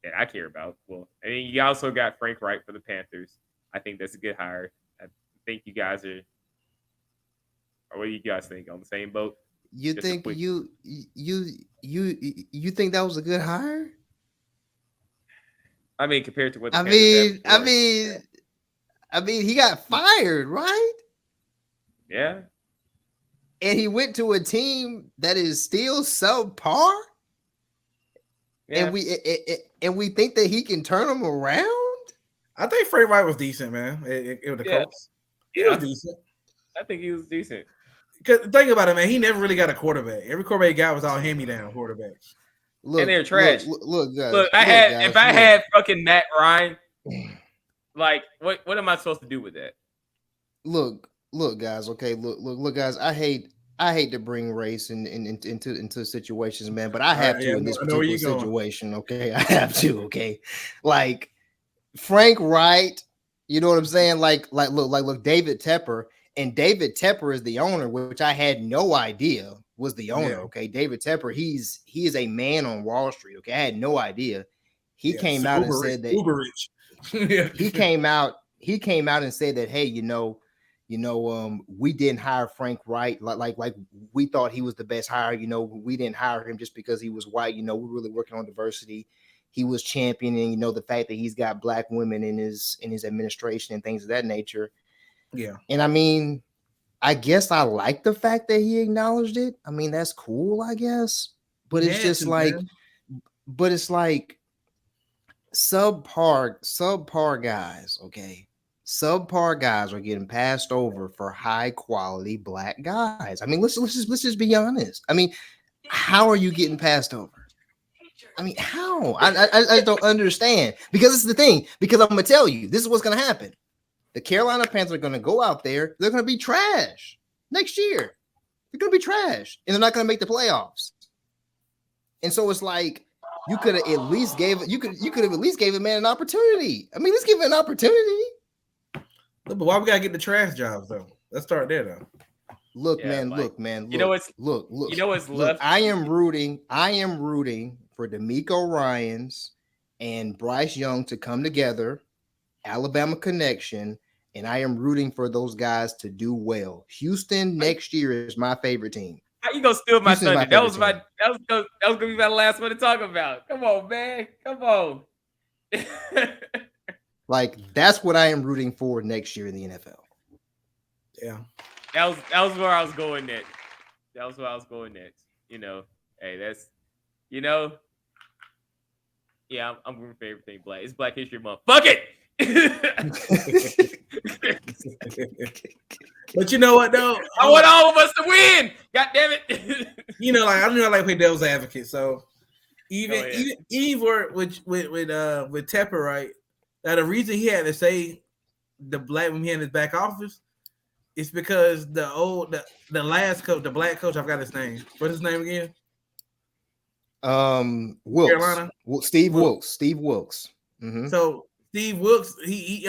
A: that I care about. Well, I mean, you also got Frank Wright for the Panthers. I think that's a good hire. I think you guys are. Or what do you guys think? On the same boat?
B: You think you think that was a good hire?
A: I mean, compared to what the
B: I
A: Panthers have
B: mean,
A: before.
B: he got fired, right?
A: Yeah.
B: And he went to a team that is still subpar.
A: Yeah.
B: And we think that he can turn them around.
C: I think Frank Wright was decent, man. It was the coach. He was decent.
A: I think he was decent.
C: Because think about it, man. He never really got a quarterback. Every quarterback he got was all hand-me-down quarterbacks.
B: Look,
A: and they're trash.
B: Look, guys.
A: Look, if I had fucking Matt Ryan, like, what am I supposed to do with that?
B: Look, guys. Okay, look, guys. I hate to bring race into situations, man, but I have to in this particular situation. Okay, I have to. Okay, like Frank Wright. You know what I'm saying? Look, David Tepper. And David Tepper is the owner, which I had no idea was the owner. Yeah. Okay, David Tepper, he is a man on Wall Street. Okay, I had no idea. He came out and said that
C: uber rich.
B: he came out and said that, hey, we didn't hire Frank Wright like we thought he was the best hire. We didn't hire him just because he was white. We're really working on diversity. He was championing, the fact that he's got black women in his administration and things of that nature.
C: Yeah.
B: And I mean, I guess I like the fact that he acknowledged it. I mean, that's cool, I guess. But it's just like, but it's like subpar guys, okay? Subpar guys are getting passed over for high quality black guys. I mean, let's just be honest. I mean, how are you getting passed over? I mean, how? I don't understand. Because it's the thing. Because I'm gonna tell you, this is what's gonna happen. The Carolina Panthers are going to go out there. They're going to be trash next year. They're going to be trash, and they're not going to make the playoffs. And so it's like you could have at least gave a man an opportunity. I mean, let's give it an opportunity.
C: But why we got to get the trash jobs though? Let's start there though.
B: Look, man. Look.
A: You know what's left.
B: I am rooting for DeMeco Ryans and Bryce Young to come together. Alabama connection, and I am rooting for those guys to do well. Houston next year is my favorite team.
A: How you gonna steal my
B: Houston's my
A: thunder? That was
B: favorite
A: that was gonna be my last one to talk about. Come on, man. Come on.
B: Like, that's what I am rooting for next year in the NFL.
C: Yeah.
A: That was where I was going next. That was where I was going next. You know, hey, that's yeah, I'm rooting for everything black. It's Black History Month. Fuck it.
C: But you know what though?
A: I want all of us to win. God damn it.
C: You know, like I don't know, like play devil's advocate. So even with Tepper, right? Now the reason he had to say the black when he had his back office is because the last coach, the black coach, I've got his name. What's his name again?
B: Wilkes.
C: Carolina.
B: Steve Wilkes. Steve Wilkes. Mm-hmm.
C: So Steve Wilkes, he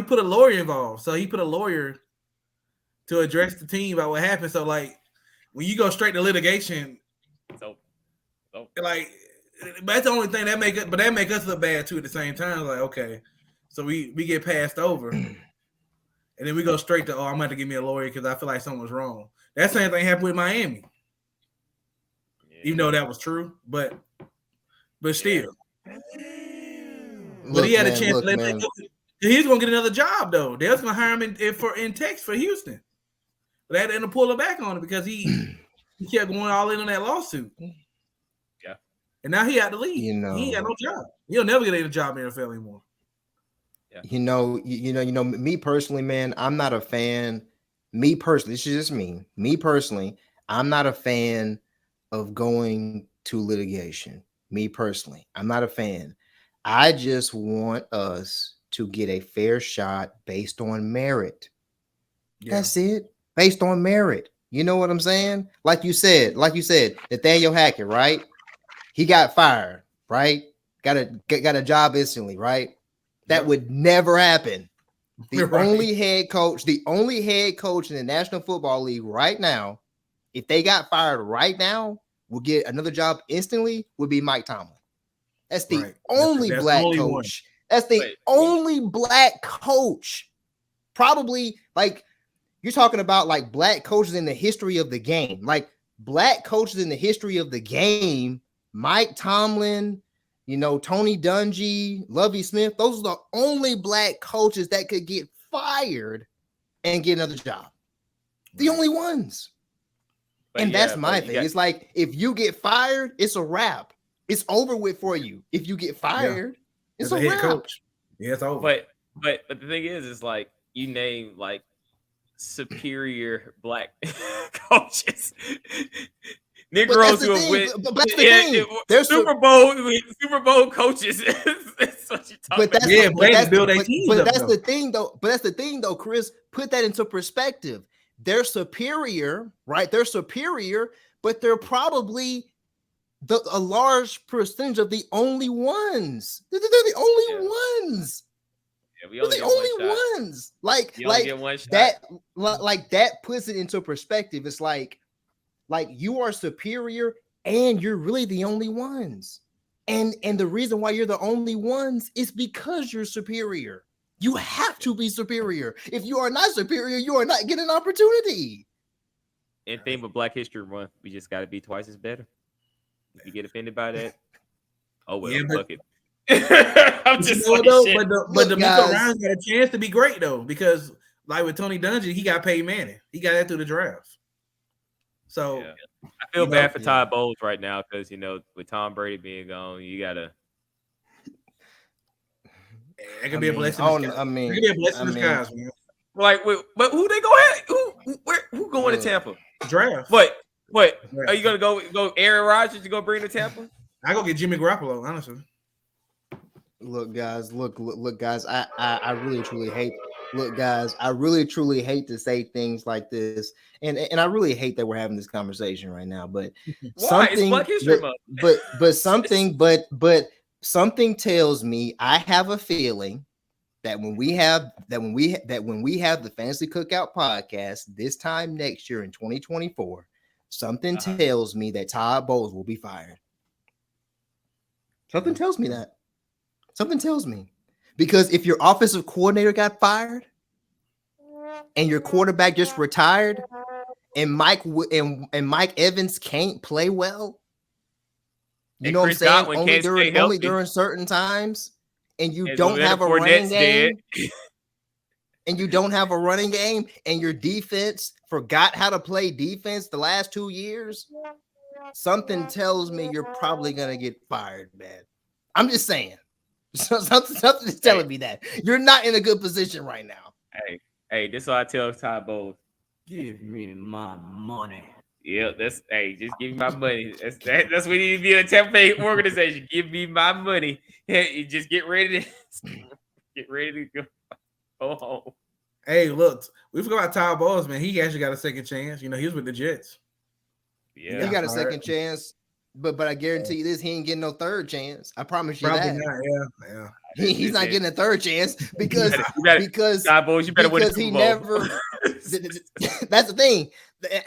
C: put a lawyer involved. So he put a lawyer to address the team about what happened. So like when you go straight to litigation,
A: So
C: like that's the only thing that make us look bad too at the same time. Like, okay, so we get passed over. And then we go straight to, I'm going to give me a lawyer because I feel like something was wrong. That same thing happened with Miami. Yeah. Even though that was true, but still. But he had a chance to let him go. He's going to get another job, though. They was going to hire him in Texas for Houston. But they had to end up pulling back on it because he kept going all in on that lawsuit.
A: Yeah.
C: And now he had to leave.
B: You know,
C: he had no job. He'll never get a job in the NFL anymore.
A: Yeah.
B: You know, me personally, man, I'm not a fan. Me personally, this is just me. Me personally, I'm not a fan of going to litigation. Me personally, I'm not a fan. I just want us to get a fair shot based on merit. Yeah. That's it. Based on merit. You know what I'm saying? Like you said, Nathaniel Hackett, right? He got fired, right? Got a job instantly, right? That would never happen. The only head coach in the National Football League right now, if they got fired right now, will get another job instantly, would be Mike Tomlin. That's the only black coach. That's the only black coach. Probably, like, you're talking about like black coaches in the history of the game. Like black coaches in the history of the game, Mike Tomlin, you know, Tony Dungy, Lovie Smith, those are the only black coaches that could get fired and get another job. The only ones. And that's my thing. It's like, if you get fired, it's a wrap. It's over with for you. If you get fired, it's a
C: head
B: wrap.
C: Coach. Yeah, it's over.
A: But the thing is like, you name like superior black coaches. Negroes who have win.
B: But that's the thing.
A: They're Super Bowl coaches. That's what you're talking about.
B: But that's the thing, though. But that's the thing, though, Chris. Put that into perspective. They're superior, right? They're superior, but they're probably a large percentage of the only ones. They're the only ones.
A: Yeah, we
B: only
A: the
B: only ones. Like that puts it into perspective. It's like you are superior and you're really the only ones. And the reason why you're the only ones is because you're superior. You have to be superior. If you are not superior, you are not getting an opportunity.
A: And thing with Black History Month, we just got to be twice as better. If you get offended by that, oh well, fuck it. I'm just
C: but the Miko Ryan's got a chance to be great though, because like with Tony Dungy, he got paid Manning. He got that through the draft. So
A: I feel bad for Todd Bowles right now because with Tom Brady being gone, you gotta.
C: It could be a blessing. It could be a blessing in disguise, man.
A: Like, but who they go ahead? Who going to Tampa?
C: Draft.
A: What? Are you gonna go Aaron Rodgers to go bring to Tampa?
C: I go get Jimmy Garoppolo, honestly.
B: Look, guys. I really truly hate. Look, guys. I really truly hate to say things like this, and I really hate that we're having this conversation right now. But something tells me I have a feeling that when we have the Fantasy Cookout podcast this time next year in 2024, something tells me that Todd Bowles will be fired. Something tells me that. Something tells me, because if your offensive coordinator got fired, and your quarterback just retired, and Mike Evans can't play well. You
A: And
B: know what I'm
A: Chris
B: saying?
A: Godwin
B: Only
A: can't stay healthy.
B: during certain times, and you
A: And
B: don't have a
A: Leonard
B: running
A: Fournette's
B: game.
A: dead.
B: And you don't have a running game, and your defense forgot how to play defense the last 2 years, something tells me you're probably gonna get fired, man. I'm just saying. Something is telling me that you're not in a good position right now.
A: Hey, this is what I tell Ty Bowles.
D: Give me my money.
A: Yeah, just give me my money. That's what you need to be a Tampa Bay organization. Give me my money. You just get ready to go home.
C: Hey, look, we forgot about Ty Bowles, man. He actually got a second chance. You know, he was with the Jets.
A: Yeah,
B: He got a second chance, but I guarantee you this: he ain't getting no third chance. I promise you
C: Probably
B: that.
C: not. Yeah.
B: He's not getting a third chance because
A: Ty Bowles, you better win the
B: because he
A: Super Bowl.
B: never. That's the thing.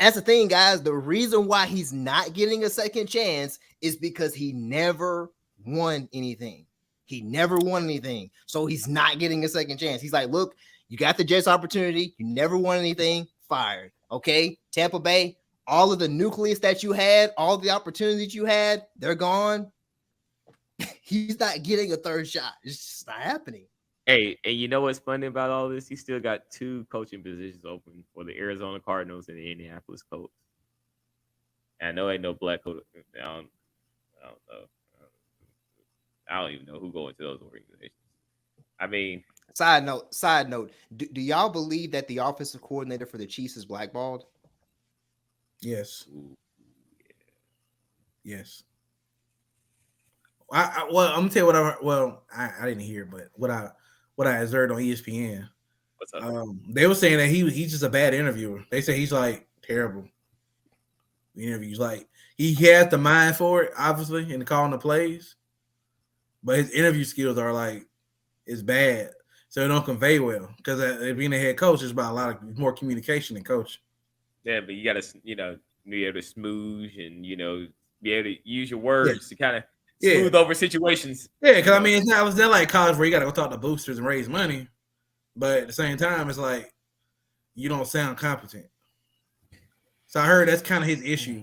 B: That's the thing, guys. The reason why he's not getting a second chance is because he never won anything. He never won anything, so he's not getting a second chance. He's like, look, you got the Jets opportunity. You never won anything. Fired. Okay, Tampa Bay. All of the nucleus that you had, all the opportunities you had, they're gone. He's not getting a third shot. It's just not happening.
A: Hey, and you know what's funny about all this? He still got 2 coaching positions open for the Arizona Cardinals and the Indianapolis Colts. And I know ain't no black coach. I don't know. I don't even know who go into those organizations. I mean,
B: side note. Do y'all believe that the offensive coordinator for the Chiefs is blackballed?
C: Yes.
A: ooh,
C: Yes. Well, I'm gonna tell you what I didn't hear, but what I observed on ESPN.
A: what's up?
C: They were saying that he's just a bad interviewer. They say he's like terrible. Interviews, like he has the mind for it, obviously, in calling the plays, but his interview skills are like it's bad, so it don't convey well. Because being a head coach is about a lot of more communication than coaching.
A: Yeah, but you gotta, be able to smooth and be able to use your words to kind of smooth over situations.
C: Yeah, because I mean, it's not like college where you gotta go talk to boosters and raise money, but at the same time, it's like you don't sound competent. So I heard that's kind of his issue.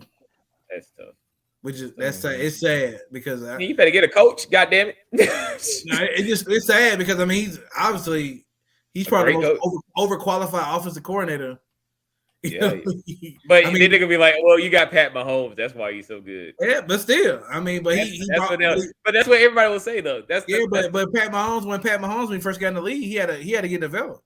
A: That's tough.
C: Which is it's sad because
A: You better get a coach. God damn it!
C: it's sad because I mean he's probably the most overqualified offensive coordinator.
A: Yeah, but I mean, they're gonna be like, "Well, you got Pat Mahomes. That's why he's so good."
C: Yeah, but still, I mean, but
A: that's what everybody will say though. But
C: Pat Mahomes, when he first got in the league, he had to get developed.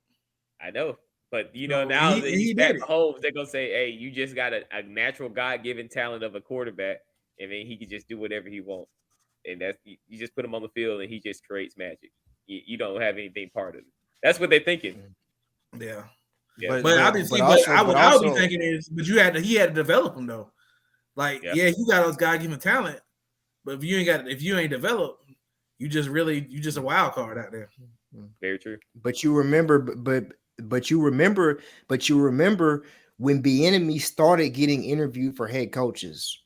A: I know, but now that he's Pat Mahomes, they're gonna say, "Hey, you just got a natural God-given talent of a quarterback, and then he can just do whatever he wants." And that's you just put him on the field, and he just creates magic. You don't have anything part of it. That's what they're thinking.
C: Yeah.
A: Yeah.
C: But obviously, I would be thinking is, but he had to develop him though. Like, you got those God-given talent, but if you ain't developed, you just a wild card out there.
A: Very true.
B: But you remember when Bieniemy started getting interviewed for head coaches.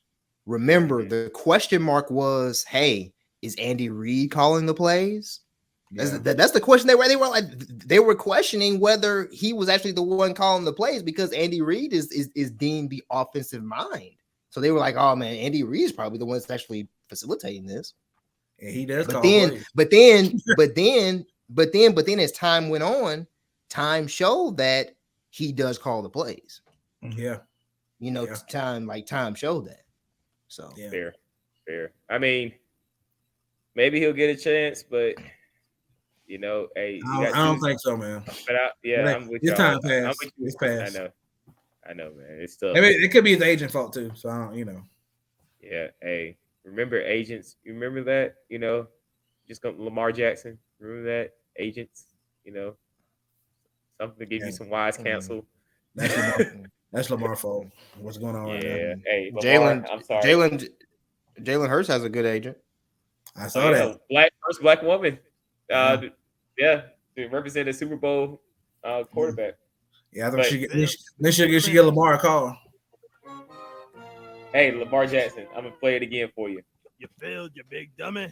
B: Remember, the question mark was, "Hey, is Andy Reid calling the plays?" Yeah. That's the question they were questioning whether he was actually the one calling the plays because Andy Reid is deemed the offensive mind. So they were like, "Oh man, Andy Reid is probably the one that's actually facilitating this."
C: And he does.
B: But then as time went on, time showed that he does call the plays.
C: Yeah,
B: time showed that. So
A: fair. I mean, maybe he'll get a chance, but. Hey,
C: I don't think so, man.
A: But I'm with you.
C: Time passed. It's passed.
A: I know, man. It's tough.
C: I mean, it could be his agent fault too. So I don't,
A: Yeah. Hey, remember agents? You remember that? Just Lamar Jackson. Remember that agents? Something to give you some wise counsel.
C: That's Lamar's fault. What's going on right now?
A: Yeah. Hey, Lamar, I'm sorry.
B: Jalen Hurts has a good agent.
C: I saw that.
A: First black woman. To represent the Super Bowl quarterback.
C: Yeah, I think she get Lamar a call.
A: Hey, Lamar Jackson, I'm gonna play it again for you.
D: You failed, you big dummy.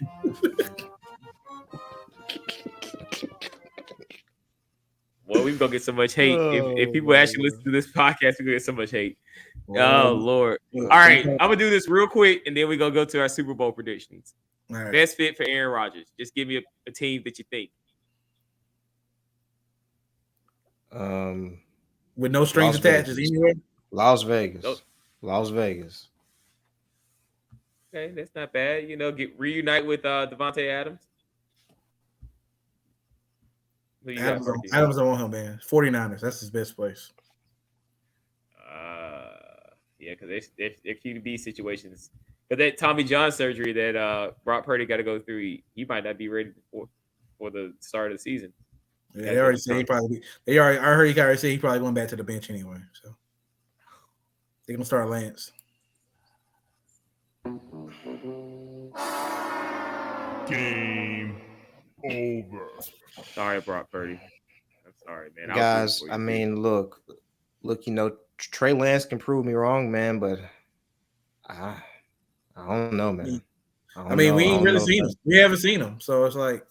A: What we gonna get so much hate if people
C: Oh,
A: actually listen to this podcast. We gonna get so much hate.
C: Well,
A: Oh Lord!
C: look,
A: All right, I'm gonna do this real quick, and then we gonna go to our Super Bowl predictions.
C: all right.
A: Best fit for Aaron Rodgers. Just give me a team that you think.
C: With no strings
B: Las
C: attached
B: Vegas.
C: anywhere.
B: Las Vegas.
A: Oh.
B: Las Vegas.
A: Okay, that's not bad. Get reunite with Devontae Adams. Who you got,
C: Adams
A: Marque?
C: don't want him, man. 49ers. That's his best place.
A: Yeah, because their QB situations. Because that Tommy John surgery that Brock Purdy got to go through, he might not be ready for the start of the season.
C: Yeah, they already said he probably. I heard he already said he probably going back to the bench anyway. So they're gonna start Lance.
D: Game over.
A: Sorry, Brock Purdy. I'm sorry, man.
B: Guys, I mean, look, Trey Lance can prove me wrong, man, but I don't know, man.
C: We ain't really seen him. We haven't seen him, so it's like,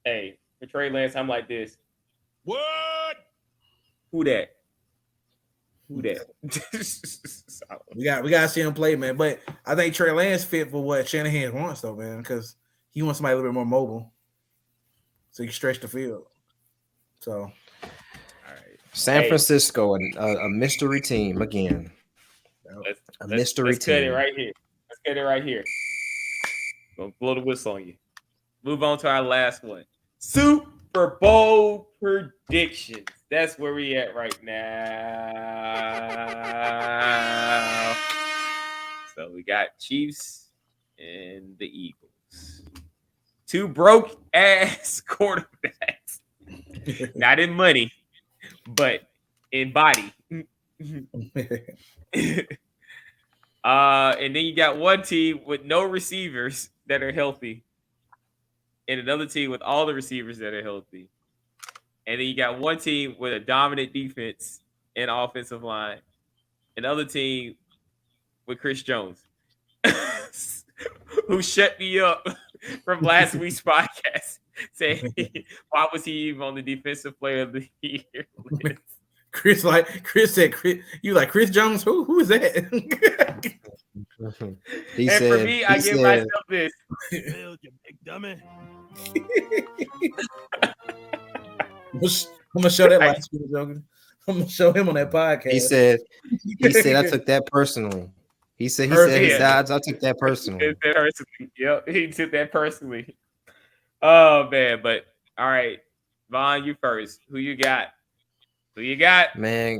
A: hey, for Trey Lance, I'm like this.
D: What?
A: Who that?
C: we got to see him play, man. But I think Trey Lance fit for what Shanahan wants, though, man, because he wants somebody a little bit more mobile, so he can stretch the field. So,
A: all right,
B: San Francisco, a mystery team again. Mystery
A: let's
B: team.
A: Cut it right here. Let's get it right here. Gonna blow the whistle on you. Move on to our last one. Super Bowl predictions. That's where we at right now. So we got Chiefs and the Eagles. Two broke ass quarterbacks. Not in money, but in body. And then you got one team with no receivers that are healthy, and another team with all the receivers that are healthy. And then you got one team with a dominant defense and offensive line, another team with Chris Jones, who shut me up from last week's podcast, saying why was he even on the defensive player of the year list?
C: Chris said, you like Chris Jones? Who is that?
A: For me, I give myself this.
D: Build, you big dummy.
C: I'm gonna show that last week, Joker. I'm gonna show him on that podcast.
B: He said I took that personally. He said his odds. I took that personally.
A: Yep, he took that personally. Oh man, but all right, Vaughn, you first. Who you got?
B: Man,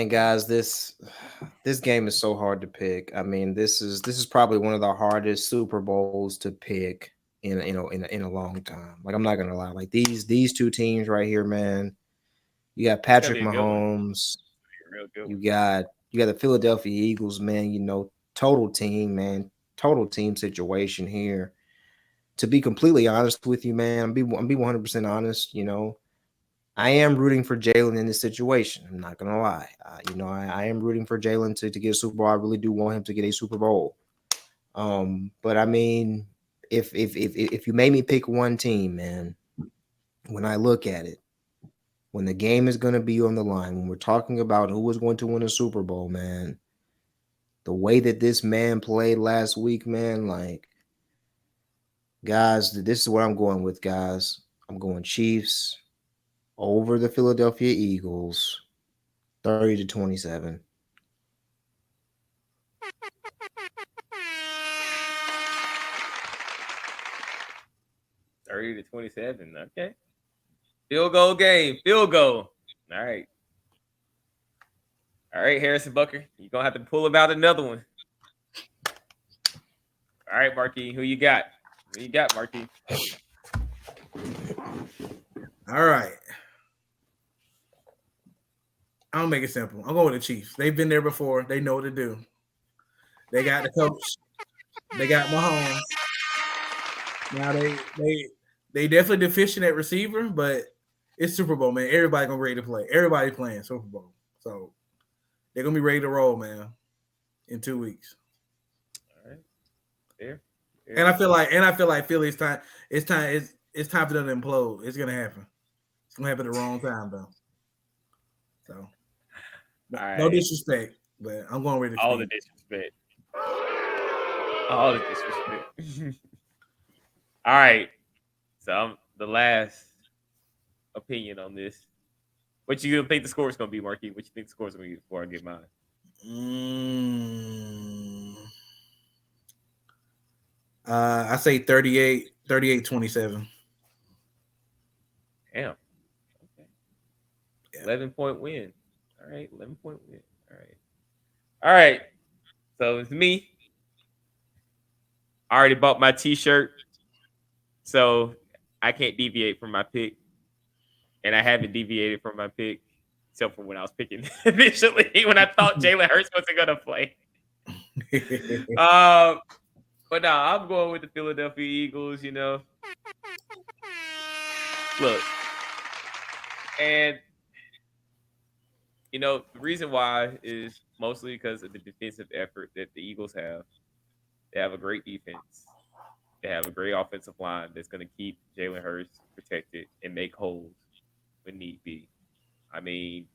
B: guys, this game is so hard to pick. I mean, this is probably one of the hardest Super Bowls to pick in a long time. Like, I'm not gonna lie. Like these two teams right here, man. You got Patrick Mahomes. You got the Philadelphia Eagles, man. Total team situation here. To be completely honest with you, man, I'm be 100% honest. I am rooting for Jalen in this situation. I'm not gonna lie. I am rooting for Jalen to get a Super Bowl. I really do want him to get a Super Bowl. But I mean, if you made me pick one team, man, when I look at it, when the game is gonna be on the line, when we're talking about who is going to win a Super Bowl, man, the way that this man played last week, man, like, guys, this is what I'm going with, guys. I'm going Chiefs over the Philadelphia Eagles, 30-27.
A: Okay. Field goal game. Field goal. All right, Harrison Bucker. You're going to have to pull about another one. All right, Marque. Who you got? Marque?
C: All right. I'll make it simple. I'm going with the Chiefs. They've been there before. They know what to do. They got the coach. They got Mahomes. Now they definitely deficient at receiver, but it's Super Bowl, man. Everybody gonna be ready to play. Everybody playing Super Bowl, so they're gonna be ready to roll, man. In 2 weeks.
A: All right. Fair.
C: And I feel like Philly, it's time for them to implode. It's gonna happen. It's gonna happen at the wrong time though. So no
A: right.
C: disrespect, but I'm going with the
A: All
C: Chiefs.
A: the disrespect. All the disrespect. All right. So I'm the last opinion on this. What you think the score is going to be, Marque? What you think the score is going to be before I get mine?
C: I say 38-27.
A: Damn. Okay. 11-point win. All right. 11-point win. All right. All right. So it's me. I already bought my t-shirt. So I can't deviate from my pick. And I haven't deviated from my pick. Except for when I was picking initially, when I thought Jalen Hurts wasn't going to play. But no, I'm going with the Philadelphia Eagles, you know. Look. And, you know, the reason why is mostly because of the defensive effort that the Eagles have. They have a great defense. They have a great offensive line that's going to keep Jalen Hurts protected and make holes when need be. I mean,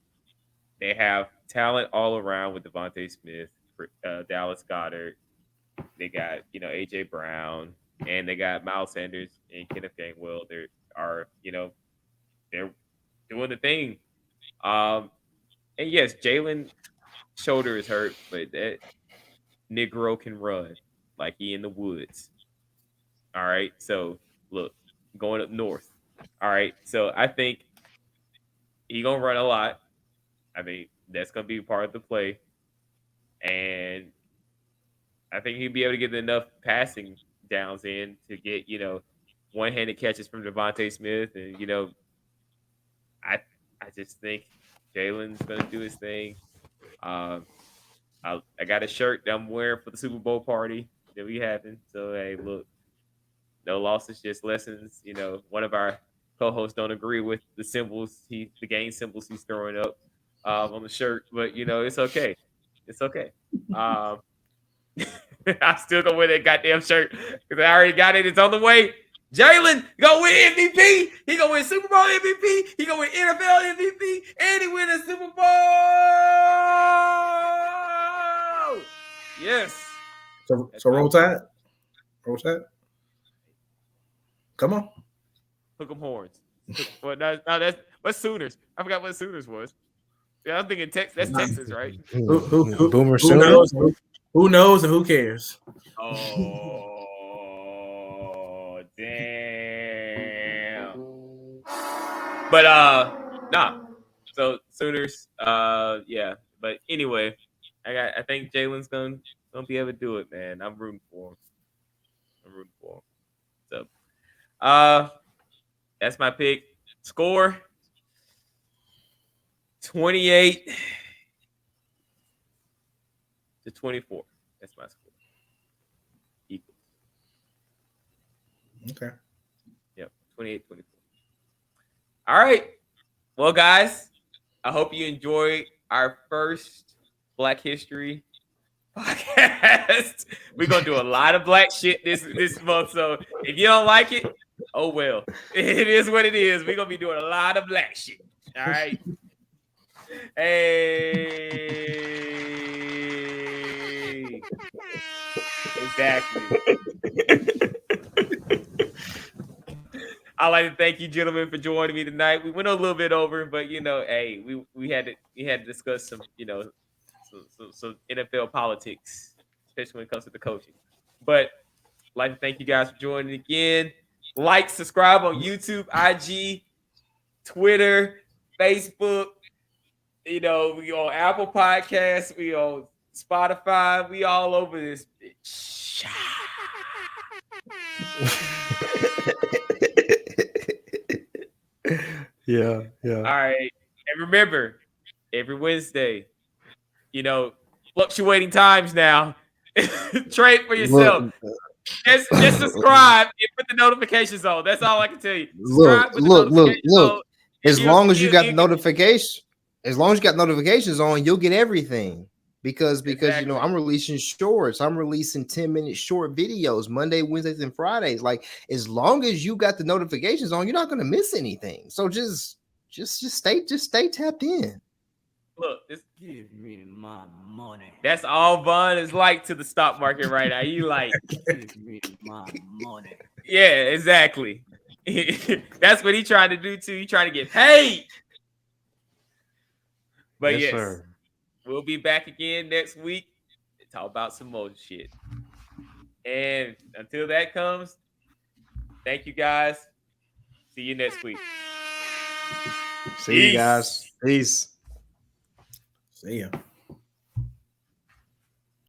A: they have talent all around with Devontae Smith, Dallas Goedert. They got, you know, A.J. Brown, and they got Miles Sanders and Kenneth Gainwell. They're doing the thing. And yes, Jalen's shoulder is hurt, but that Negro can run like he in the woods. All right. So look, going up north. All right. So I think he gonna run a lot. I mean, that's gonna be part of the play. And I think he'll be able to get enough passing downs in to get, you know, one-handed catches from Devontae Smith. And, you know, I just think Jalen's gonna do his thing. I got a shirt that I'm wearing for the Super Bowl party that we having. So hey, look, no losses, just lessons. You know, one of our co-hosts don't agree with the symbols, the game symbols he's throwing up on the shirt, but you know, it's okay. It's okay. I'm still gonna wear that goddamn shirt because I already got it. It's on the way. Jalen gonna win MVP. He gonna win Super Bowl MVP. He gonna win NFL MVP, and he win a Super Bowl. Yes.
C: So roll tide. Roll tide. Come on.
A: Hook 'em horns. Well, that's what Sooners. I forgot what Sooners was. Yeah, I'm thinking that's Texas, right?
B: Boomer
C: Who
B: Sooner.
C: knows? Who knows and who cares?
A: Oh, damn. But nah. So Sooners, yeah. But anyway, I think Jalen's gonna be able to do it, man. I'm rooting for him. So, that's my pick. Score 28-24. That's my score. Equals.
C: Okay.
A: Yep, 28-24. All right. Well, guys, I hope you enjoyed our first Black History podcast. We're gonna do a lot of black shit this month. So if you don't like it, oh well. It is what it is. We're gonna be doing a lot of black shit. All right. Hey. Exactly. I'd like to thank you, gentlemen, for joining me tonight. We went a little bit over, but you know, hey, we had to discuss some, you know, some NFL politics, especially when it comes to the coaching. But I'd like to thank you guys for joining again. Like, subscribe on YouTube, IG, Twitter, Facebook. You know, we on Apple Podcasts, we on Spotify, we all over this bitch.
B: Yeah.
A: All right. And remember, every Wednesday, you know, fluctuating times now. Trade for yourself. Just subscribe and put the notifications on. That's all I can tell you. Subscribe,
B: Look. As long as you got the notification, as long as you got notifications on, you'll get everything. Because you know, I'm releasing shorts. I'm releasing 10-minute short videos Monday, Wednesdays, and Fridays. Like, as long as you got the notifications on, you're not gonna miss anything. So just just stay tapped in.
A: Look, this,
D: Give me my money.
A: that's all Vaughn is like to the stock market right now. He like,
D: Give me my money.
A: yeah, exactly. That's what he trying to do too. He trying to get paid. But yes,
B: sir.
A: we'll be back again next week to talk about some more shit. And until that comes, thank you guys. See you next week.
B: See you guys. Peace.
C: See ya.